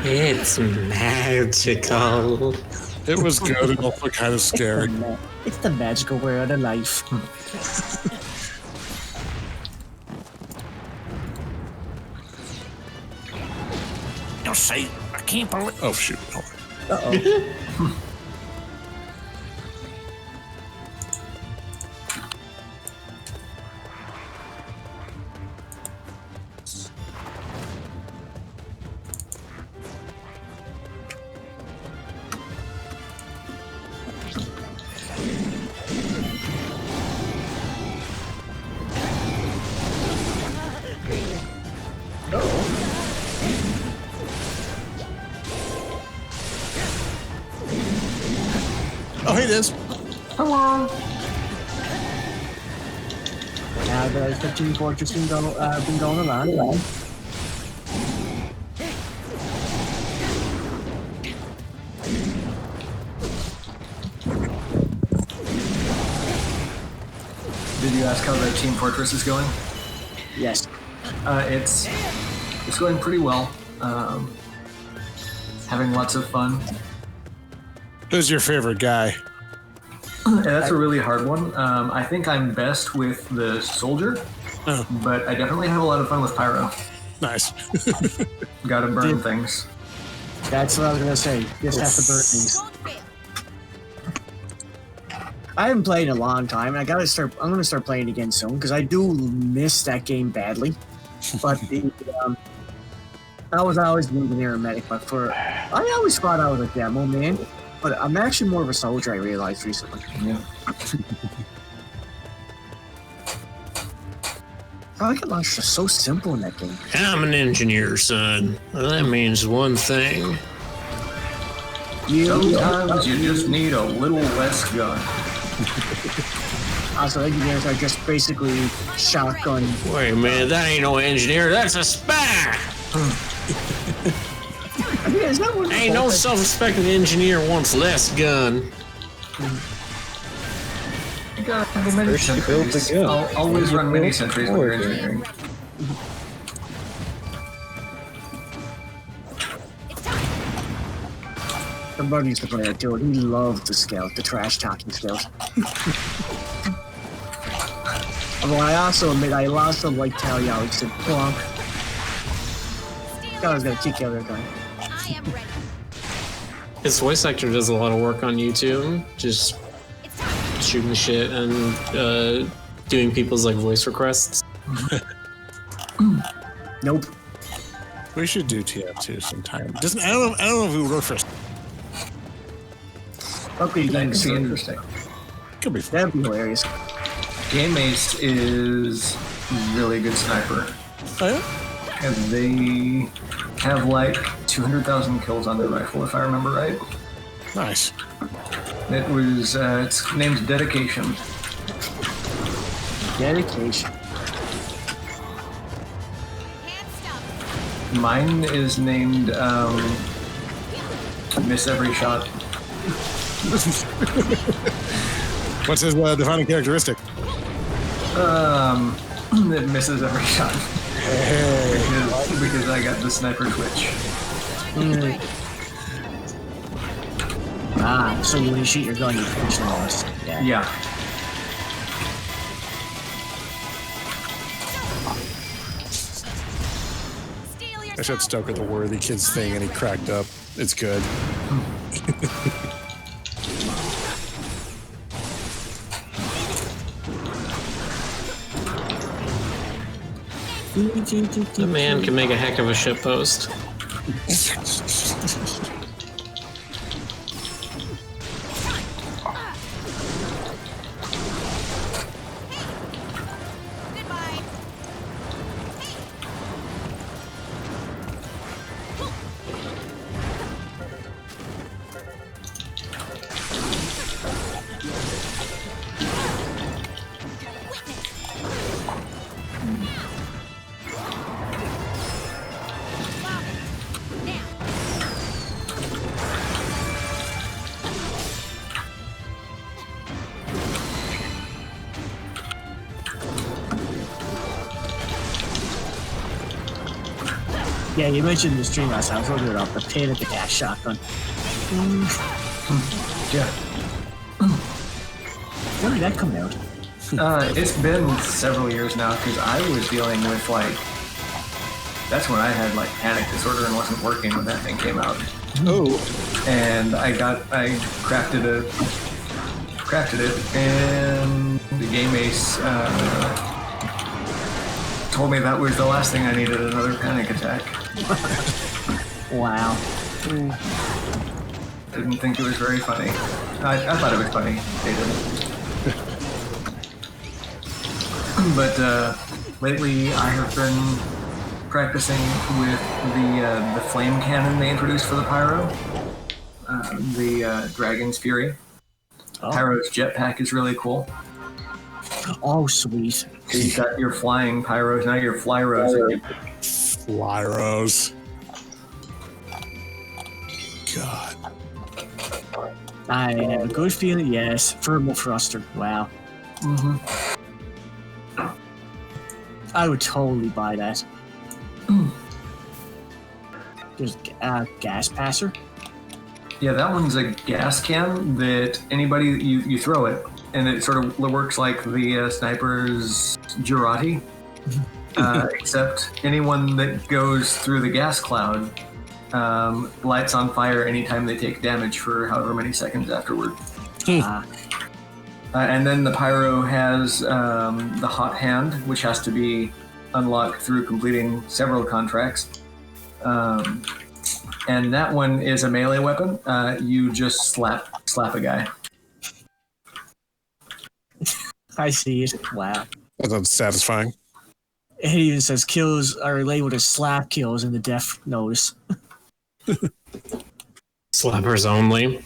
B: It's magical.
A: It was good and also kind of scary.
C: It's the magical world of life.
G: Don't say, I can't believe.
A: Oh, shoot. Hold on.
C: Uh-oh.
A: Oh, hey, it is.
J: Hello!
C: Now the Team Fortress been going along.
J: Did you ask how the Team Fortress is going?
C: Yes.
J: It's going pretty well. Having lots of fun.
A: Who's your favorite guy?
J: Yeah, that's a really hard one. I think I'm best with the soldier, but I definitely have a lot of fun with pyro.
A: Nice.
J: Gotta burn things.
C: That's what I was gonna say. Just have to burn things. I haven't played in a long time. I'm gonna start playing again soon because I do miss that game badly. But I was always moving aromatic, but I always thought I was a demo man, but I'm actually more of a soldier. I realized recently.
J: Yeah.
C: Rocket launchers are so simple in that game.
B: I'm an engineer, son. That means one thing.
J: Sometimes you just need a little less gun.
C: Also, engineers are just basically shotgun.
B: Wait a minute, that ain't no engineer, that's a spy!
C: I mean, is that what
B: Ain't no self-respecting engineer wants less gun.
J: You gotta have mini sentries. I'll always run mini sentries when you're engineering.
C: My brother used to play that too, and he loved the skills, the trash talking skills. Although I also admit I lost some like tell y'all, he said, plonk. I was gonna kick you every time.
I: I am ready.
B: His voice actor does a lot of work on YouTube, just shooting the shit and doing people's like voice requests.
C: Nope.
A: We should do TF2 sometime. I don't know if we would work for us.
C: Luckily, you
J: That
C: can
J: could be
C: see
J: interesting.
A: Could be fun.
C: that'd be hilarious.
J: Game Ace is really good sniper.
A: Oh, yeah?
J: And they have like 200,000 kills on their rifle, if I remember right.
A: Nice.
J: It was, it's named Dedication.
C: Dedication.
I: Can't stop.
J: Mine is named, Miss Every Shot.
A: What's his defining characteristic?
J: It misses every shot. Because I got the sniper twitch.
C: Ah, so when you shoot your gun, you finish the most.
J: Yeah.
I: Steal your
A: I shot Stoker the Worthy Kids thing and he cracked up. It's good.
B: The man can make a heck of a shitpost.
I: goodbye.
C: Yeah, you mentioned the stream last time. I was looking it up. The pain at the gas shotgun.
J: Yeah.
C: When did that come out?
J: It's been several years now because I was dealing with like, that's when I had like panic disorder and wasn't working when that thing came out.
A: Oh.
J: And I crafted it, and the Game Ace told me that was the last thing I needed, another panic attack.
C: Wow.
J: Didn't think it was very funny. I thought it was funny. They didn't. But lately I have been practicing with the flame cannon they introduced for the Pyro. The Dragon's Fury.
C: Oh.
J: Pyro's jetpack is really cool.
C: Oh, sweet.
J: So you've got your flying Pyros, now your Flyros.
A: Flyros. God.
C: I have a good feeling, yes. Thermal thruster. Wow.
J: Mm-hmm.
C: I would totally buy that. There's gas passer.
J: Yeah, that one's a gas can that anybody you throw it, and it sort of works like the sniper's Jurati, except anyone that goes through the gas cloud lights on fire anytime they take damage for however many seconds afterward. And then the pyro has the hot hand, which has to be unlocked through completing several contracts. And that one is a melee weapon. You just slap a guy.
C: I see it. Wow.
A: That's satisfying.
C: It even says kills are labeled as slap kills in the death notice.
B: Slappers only.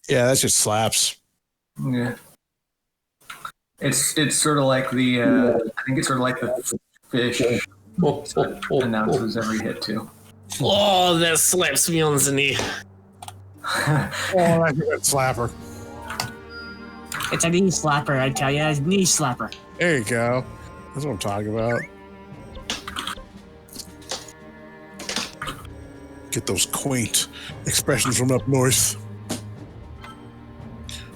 A: Yeah, that's just slaps.
J: Yeah. It's sort of like the I think it's sort of like the fish announces every hit too.
B: Oh, that slaps me on the knee.
A: Oh, I think that's slapper.
C: It's a knee slapper, I tell you. It's a knee slapper.
A: There you go. That's what I'm talking about. Get those quaint expressions from up north.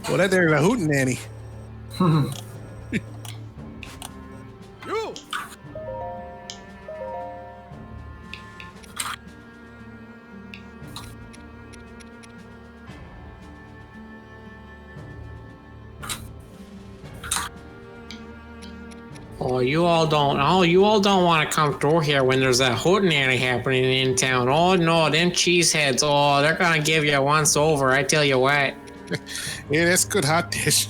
A: Well, that there's a hootenanny.
F: You!
B: You all don't want to come through here when there's that hootenanny happening in town. Oh no, them cheeseheads, they're gonna give you once over, I tell you what.
A: Yeah, that's good hot dish.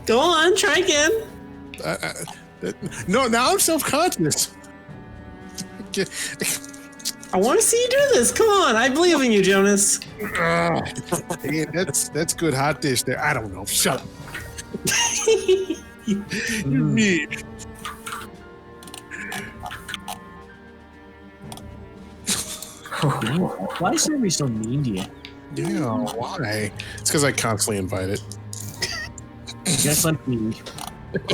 B: Go on, try again.
A: No, now I'm self-conscious.
B: I want to see you do this. Come on, I believe in you, Jonas.
A: Yeah, that's good hot dish there. I don't know. Shut up. You're mean.
C: Why is everybody so mean to you?
A: Yeah, why? It's because I constantly invite it.
C: Just like me.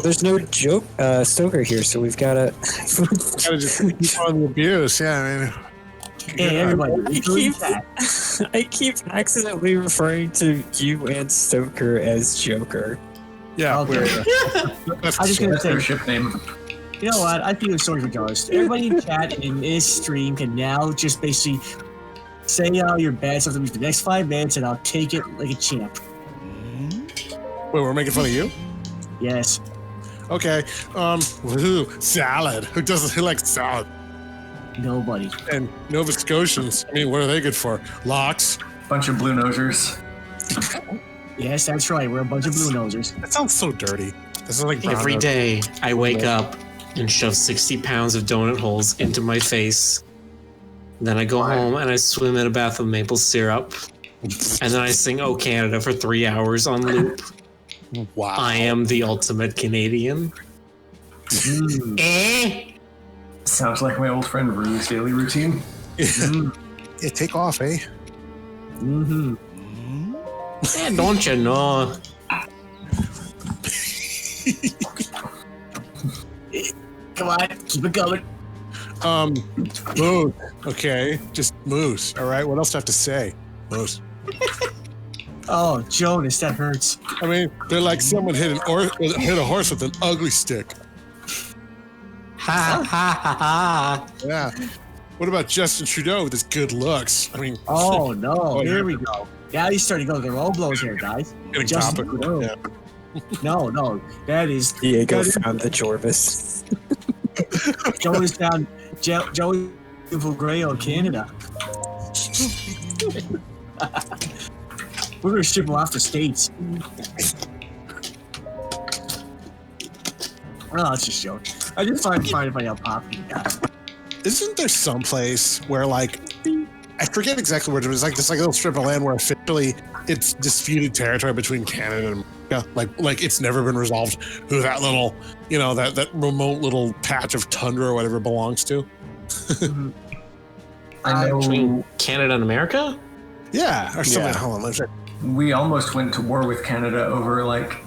D: There's no joke Stoker here, so we've gotta
A: Gotta just keep on the abuse. Yeah, I mean.
C: Hey, everybody.
D: I keep accidentally referring to you and Stoker as Joker.
A: Yeah,
C: Okay.
A: that's
C: I just gonna
J: That's their
C: say,
J: ship name.
C: you know what? I feel sorry for Jonas. Everybody in chat in this stream can now just basically say all your bad stuff to me for the next 5 minutes, and I'll take it like a champ.
A: Wait, we're making fun of you?
C: Yes.
A: Okay. Salad. Who likes salad?
C: Nobody.
A: And Nova Scotians. I mean, what are they good for? Locks.
J: Bunch of blue nosers.
C: Yes, that's right. We're a bunch of blue nosers.
A: That sounds so dirty. This is like brown
B: Every
A: nose.
B: day, I wake up and shove 60 pounds of donut holes into my face. Then I go home and I swim in a bath of maple syrup. And then I sing "Oh Canada" for 3 hours on loop.
A: Wow.
B: I am the ultimate Canadian.
J: Sounds like my old friend Rue's daily routine.
A: Yeah, take off, eh?
C: Mm-hmm.
B: Don't you know?
C: Come on, keep it going.
A: Moose. Okay, just moose. All right. What else do I have to say? Moose.
C: Oh, Jonas, that hurts.
A: I mean, they're like someone hit a horse with an ugly stick.
B: Ha ha ha ha.
A: Yeah. What about Justin Trudeau with his good looks? I mean,
C: Oh no, here we go. Now he's starting to go to the low blows here, guys.
A: getting
C: Justin
A: topical.
C: Trudeau.
A: Yeah.
C: No, that is
D: Diego found the Jorvis.
C: Jonas found Joey Grail, Canada. We're gonna ship him off the States. Oh, it's just a joke. I just find it funny how popular you guys.
A: Isn't there some place where, like, I forget exactly where it was, like this like little strip of land where officially it's disputed territory between Canada and America. Like it's never been resolved who that little, that remote little patch of tundra or whatever belongs to.
J: I know
B: Between Canada and America?
A: Yeah, or something.
D: Yeah.
A: Hold on, let's check.
J: we almost went to war with Canada over like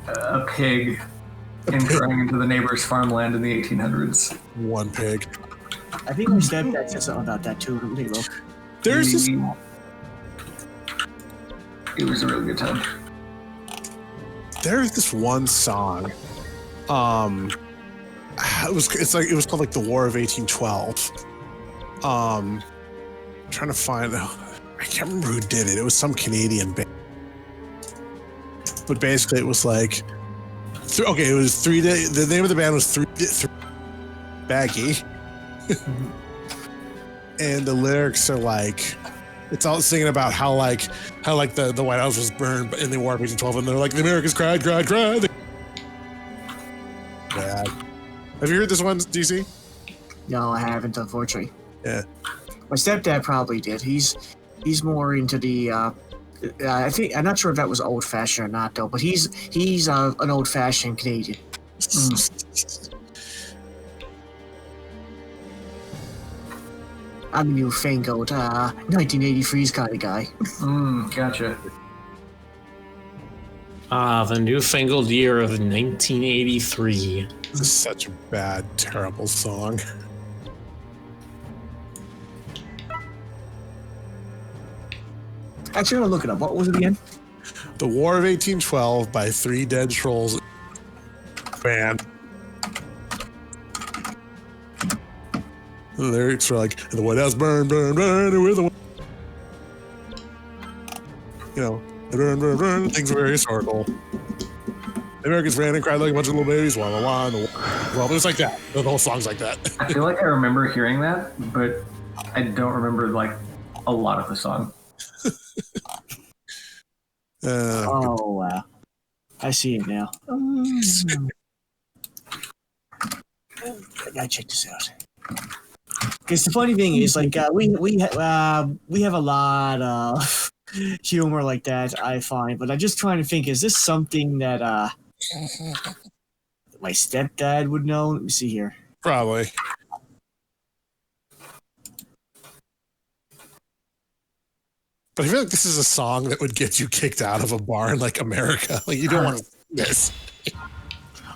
J: a pig entering into the neighbor's farmland in the 1800s.
A: One pig.
C: I think my stepdad said something about that too. Let me look.
A: There's this.
J: It was a really good time.
A: There's this one song. It was called like the War of 1812. Trying to find. I can't remember who did it. It was some Canadian band. But basically, it was like. It was 3 days. The name of the band was Three Baggy. And the lyrics are like, it's all singing about how the White House was burned in the War of 1812, and they're like, the Americans cried. Bad. Have you heard this one, DC?
C: No, I haven't, unfortunately.
A: Yeah.
C: My stepdad probably did. He's more into the. I think I'm not sure if that was old fashioned or not though, but he's an old fashioned Canadian. I'm a newfangled 1983's kind of guy.
J: Gotcha.
B: The newfangled year of 1983.
A: This is such a bad, terrible song.
C: Actually, I'm gonna look it up. What was it again?
A: The War of 1812 by Three Dead Trolls Band. The lyrics are like, the White House burn, and we're the one. Burn, things are very historical. The Americans ran and cried like a bunch of little babies, la la la. Well, it's like that. The whole song's like that.
J: I feel like I remember hearing that, but I don't remember like a lot of the song.
C: Wow. I see it now. I gotta check this out. Because the funny thing is, like, we have a lot of humor like that, I find. But I'm just trying to think: is this something that my stepdad would know? Let me see here.
A: Probably. But I feel like this is a song that would get you kicked out of a bar in like America. Like you don't want to this.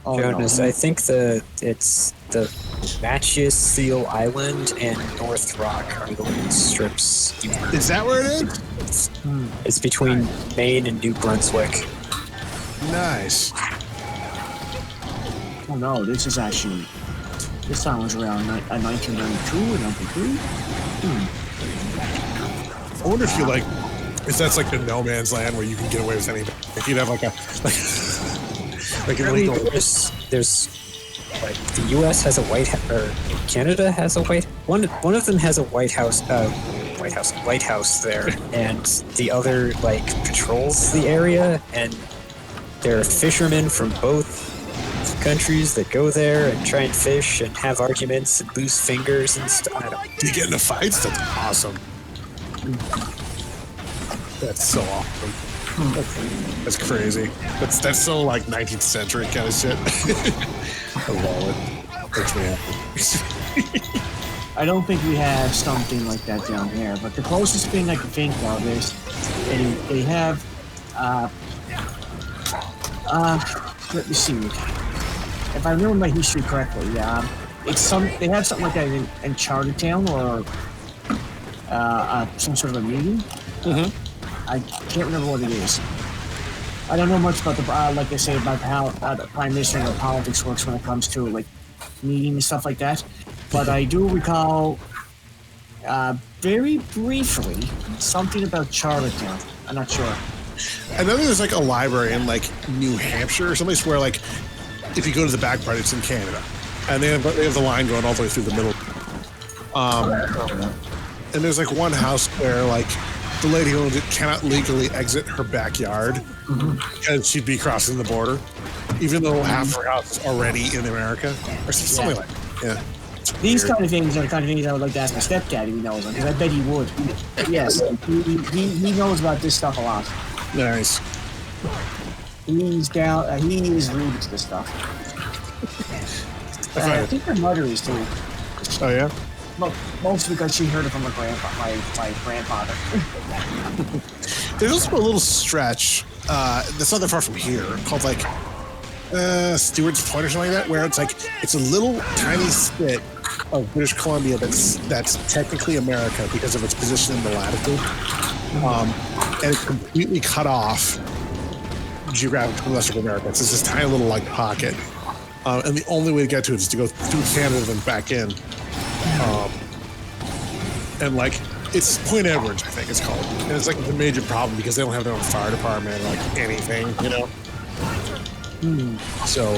D: Oh, Jonas, no. I think it's the Machias Seal Island and North Rock are the strips.
A: Is that where it is?
D: It's between Maine and New Brunswick.
A: Nice.
C: Oh no, this song was around 1992 and 93.
A: I wonder if you if that's like the no man's land where you can get away with anything. If you'd have like an illegal.
D: There's like the U.S. has a White House, or Canada has a White. One of them has a White House there, and the other like patrols the area, and there are fishermen from both countries that go there and try and fish and have arguments and lose fingers and stuff.
A: Do you get into fights? That's awesome. That's so awesome. That's crazy. That's so like 19th century kind of shit. I love it.
C: I don't think we have something like that down here, but the closest thing I can think of is they have let me see. If I remember my history correctly, they have something like that in Charlottetown or some sort of a meeting. I can't remember what it is. I don't know much about like I say, about how the Prime Minister and politics works when it comes to like meeting and stuff like that. But I do recall very briefly something about Charlottetown. I'm not sure.
A: I know there's like a library in like New Hampshire or someplace where like if you go to the back part, it's in Canada, and they have the line going all the way through the middle. And there's like one house where like the lady who owns it cannot legally exit her backyard because she'd be crossing the border, even though half her house is already in America or something like that. Yeah.
C: These kind of things are the kind of things I would like to ask my stepdad if he knows them, because I bet he would. Yes, he knows about this stuff a lot.
A: Nice.
C: He's down. He is rooted to this stuff. I think her mother is too.
A: Oh yeah.
C: Mostly because she heard it from my grandfather.
A: There's also a little stretch that's not that far from here called like Stewart's Point or something like that, where it's like it's a little tiny spit of British Columbia that's technically America because of its position in the latitude, and it's completely cut off geographically from the rest of America. It's this tiny little like pocket, and the only way to get to it is to go through Canada and back in, and like. It's Point Edwards, I think it's called. And it's like a major problem because they don't have their own fire department or like anything, you know? So,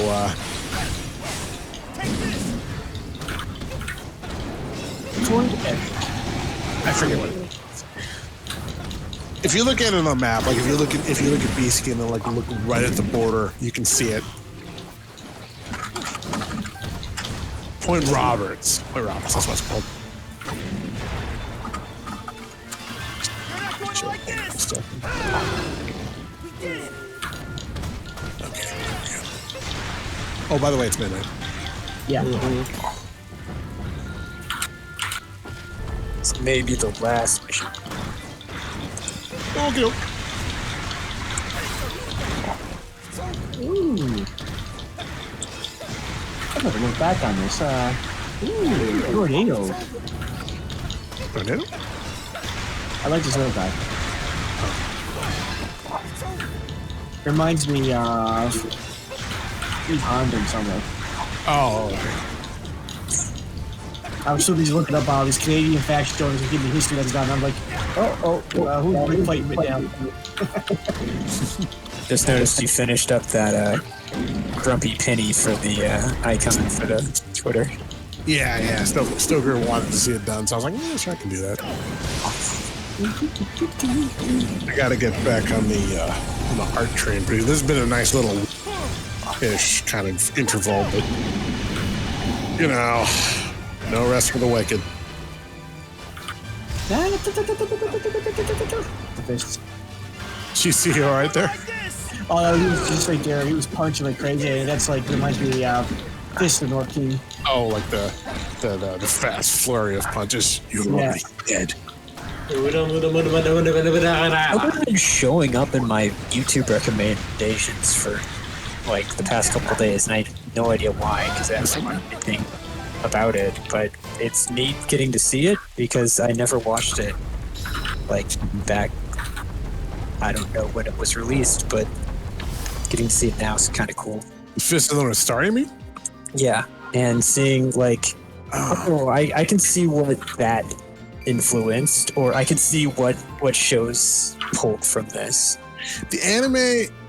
A: I forget what it is. If you look at it on a map, like if you look at BC and then like look right at the border, you can see it. Point Roberts, that's what it's called. Okay. Oh, by the way, it's midnight.
C: Yeah.
D: It's maybe the last mission.
A: Okay.
C: Ooh. I never looked back on this. Tornado.
A: Tornado?
C: I like this little guy. Reminds me of Steve Honda somewhere.
A: Oh, okay.
C: I was so busy looking up all these Canadian faction stories and giving me history that's done. I'm like, who's we fighting right now?
D: Just noticed you finished up that Grumpy Penny for the icon for the Twitter.
A: Yeah. Stoker wanted to see it done, so I was like, yeah, sure, I can do that. I gotta get back on the art train. This has been a nice little ish kind of interval, but you know, no rest for the wicked. She see you all right there?
C: Oh, he was just right there. He was punching like crazy. And that's like reminds me of Fist of the North King.
A: Oh, like the fast flurry of punches. You're already dead.
D: I would have been showing up in my YouTube recommendations for like the past couple of days, and I had no idea why because I haven't seen anything about it. But it's neat getting to see it because I never watched it like back. I don't know when it was released, but getting to see it now is kind of cool.
A: Fist of the North Star, you mean?
D: Yeah, and seeing like, I can see what that influenced, or I can see what shows pulled from this.
A: The anime,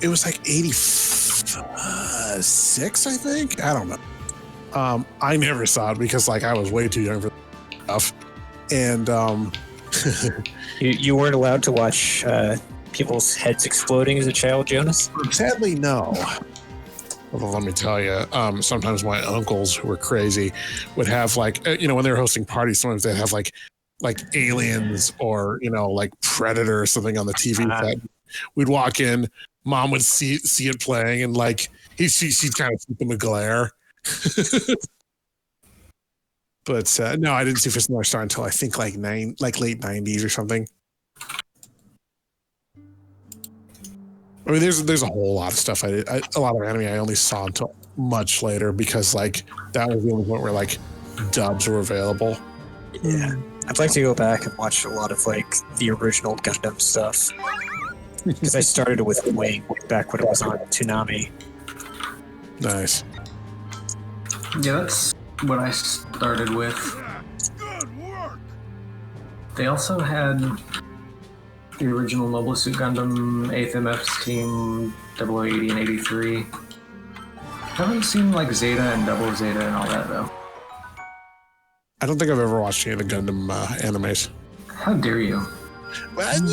A: it was like 86, I think. I don't know. I never saw it because like I was way too young for stuff, and
D: you weren't allowed to watch people's heads exploding as a child, Jonas?
A: Sadly, no. Well, let me tell you, sometimes my uncles who were crazy would have like, when they were hosting parties, sometimes they'd have like aliens or, like Predator or something on the TV set. We'd walk in, mom would see it playing, and like she'd kind of keep them a glare. But no, I didn't see Fist of the North Star until I think like late 90s or something. I mean, there's a whole lot of stuff a lot of anime I only saw until much later because like that was the only point where like dubs were available.
D: Yeah, I'd like to go back and watch a lot of like the original Gundam stuff because I started with Wing back when it was on Toonami.
A: Nice.
J: Yeah, that's what I started with.
F: Good work.
J: They also had the original Mobile Suit Gundam, 8th MF's team, 0080 and 83. Haven't seen like Zeta and Double Zeta and all that though.
A: I don't think I've ever watched any of the Gundam animes.
J: How dare you?
A: Well, I'm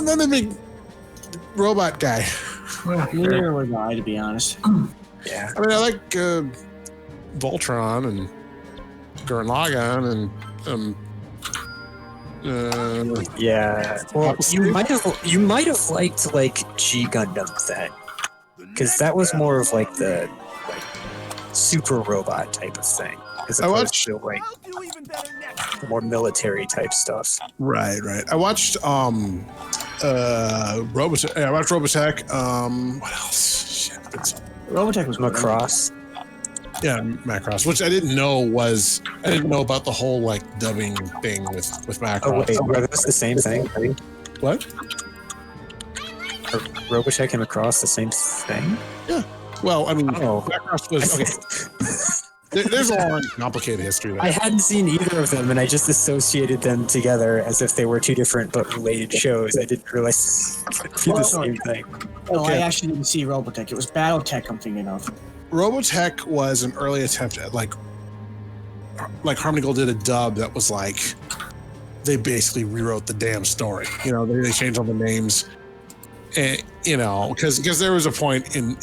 A: not a big robot guy.
C: Neither was I, to be honest.
D: Yeah.
A: I mean, I like Voltron and Gurren Lagann and
D: yeah. Well, you might have liked like G Gundam then, because that was more of like the super robot type of thing. As opposed to like more military type stuff.
A: Right. I watched Robotech. I watched Robotech. What else? Shit.
C: Robotech was
D: Macross.
A: Yeah, Macross, which I didn't know about the whole like dubbing thing with Macross.
D: Oh wait, are those the same thing?
A: What?
D: Are Robotech and Macross the same thing?
A: Yeah. Well, I mean,
D: Oh.
A: Macross was okay. There's a long, complicated history there.
D: I hadn't seen either of them, and I just associated them together as if they were two different but related shows. I didn't realize it was the same thing.
C: No,
A: Okay.
C: I actually didn't see Robotech. It was Battletech I'm thinking of.
A: Robotech was an early attempt at like Harmony Gold did a dub that was like they basically rewrote the damn story. You know, they changed all the names, and you know, because there was a point in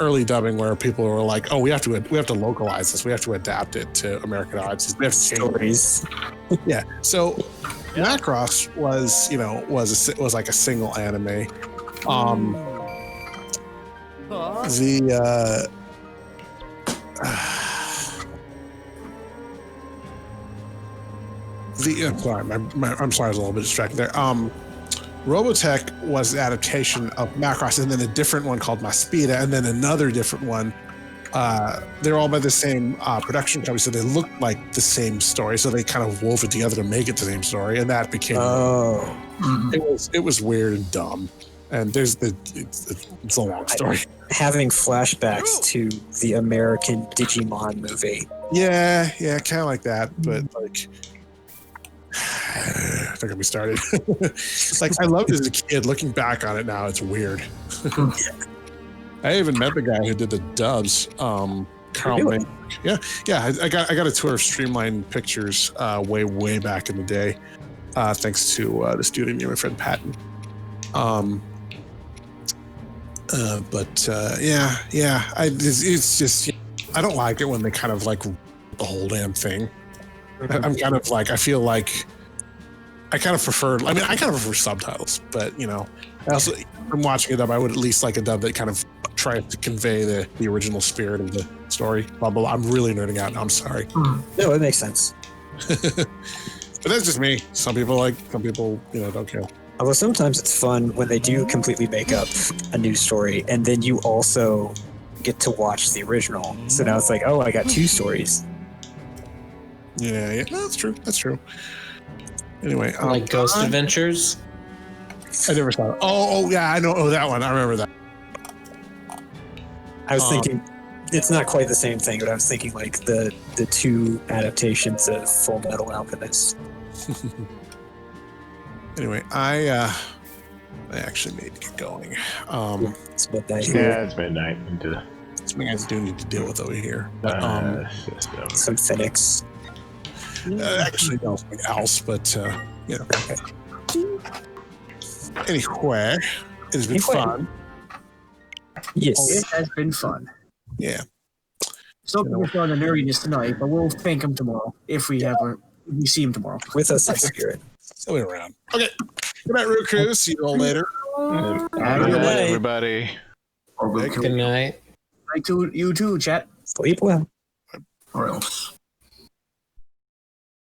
A: early dubbing where people were like, oh, we have to localize this, we have to adapt it to American audiences, we have to change
D: Stories.
A: Yeah. So Macross was like a single anime. I'm sorry, I was a little bit distracted there. Robotech was an adaptation of Macross, and then a different one called Maspida, and then another different one. They're all by the same production company, so they look like the same story. So they kind of wove it together to make it the same story, and that became.
D: Oh.
A: It was weird and dumb, and it's a long story.
D: Having flashbacks to the American Digimon movie.
A: Yeah, kind of like that, but like. Don't get me started. Like I loved it as a kid. Looking back on it now, it's weird. I even met the guy who did the dubs. Carl.
D: Really?
A: Yeah. I got a tour of Streamline Pictures way back in the day, thanks to the studio near my friend Patton. It's just I don't like it when they kind of like the whole damn thing. I'm kind of like I feel like I kind of prefer subtitles, but you know, I also from watching a dub, I would at least like a dub that kind of tries to convey the original spirit of the story. Blah blah blah. I'm really nerding out. I'm sorry.
D: No, it makes sense.
A: But that's just me. Some people don't care.
D: Although sometimes it's fun when they do completely make up a new story, and then you also get to watch the original. So now it's like, oh, I got two stories.
A: Yeah, no, that's true. Anyway,
B: Like Ghost Adventures.
A: I never saw it. Oh, yeah, I know. Oh, that one. I remember that.
D: I was thinking it's not quite the same thing, but I was thinking like the two adaptations of Full Metal Alchemist.
A: Anyway, I actually need to get going.
D: It's midnight.
E: Yeah, it's midnight.
A: Some guys do need to deal with over here. But,
D: Some Phoenix.
A: actually, no, something else. But you know. Anyway, it has been fun.
D: Yes,
C: It has been fun.
A: Yeah.
C: Still going to on the nerdiness tonight, but we'll thank him tomorrow if we see him tomorrow.
D: with us in spirit.
A: Still be around. Okay. Good night, Root Crew. See you all later.
E: Good night, everybody.
B: Good night.
C: Night to you too, chat.
D: Sleep well.
J: Or else.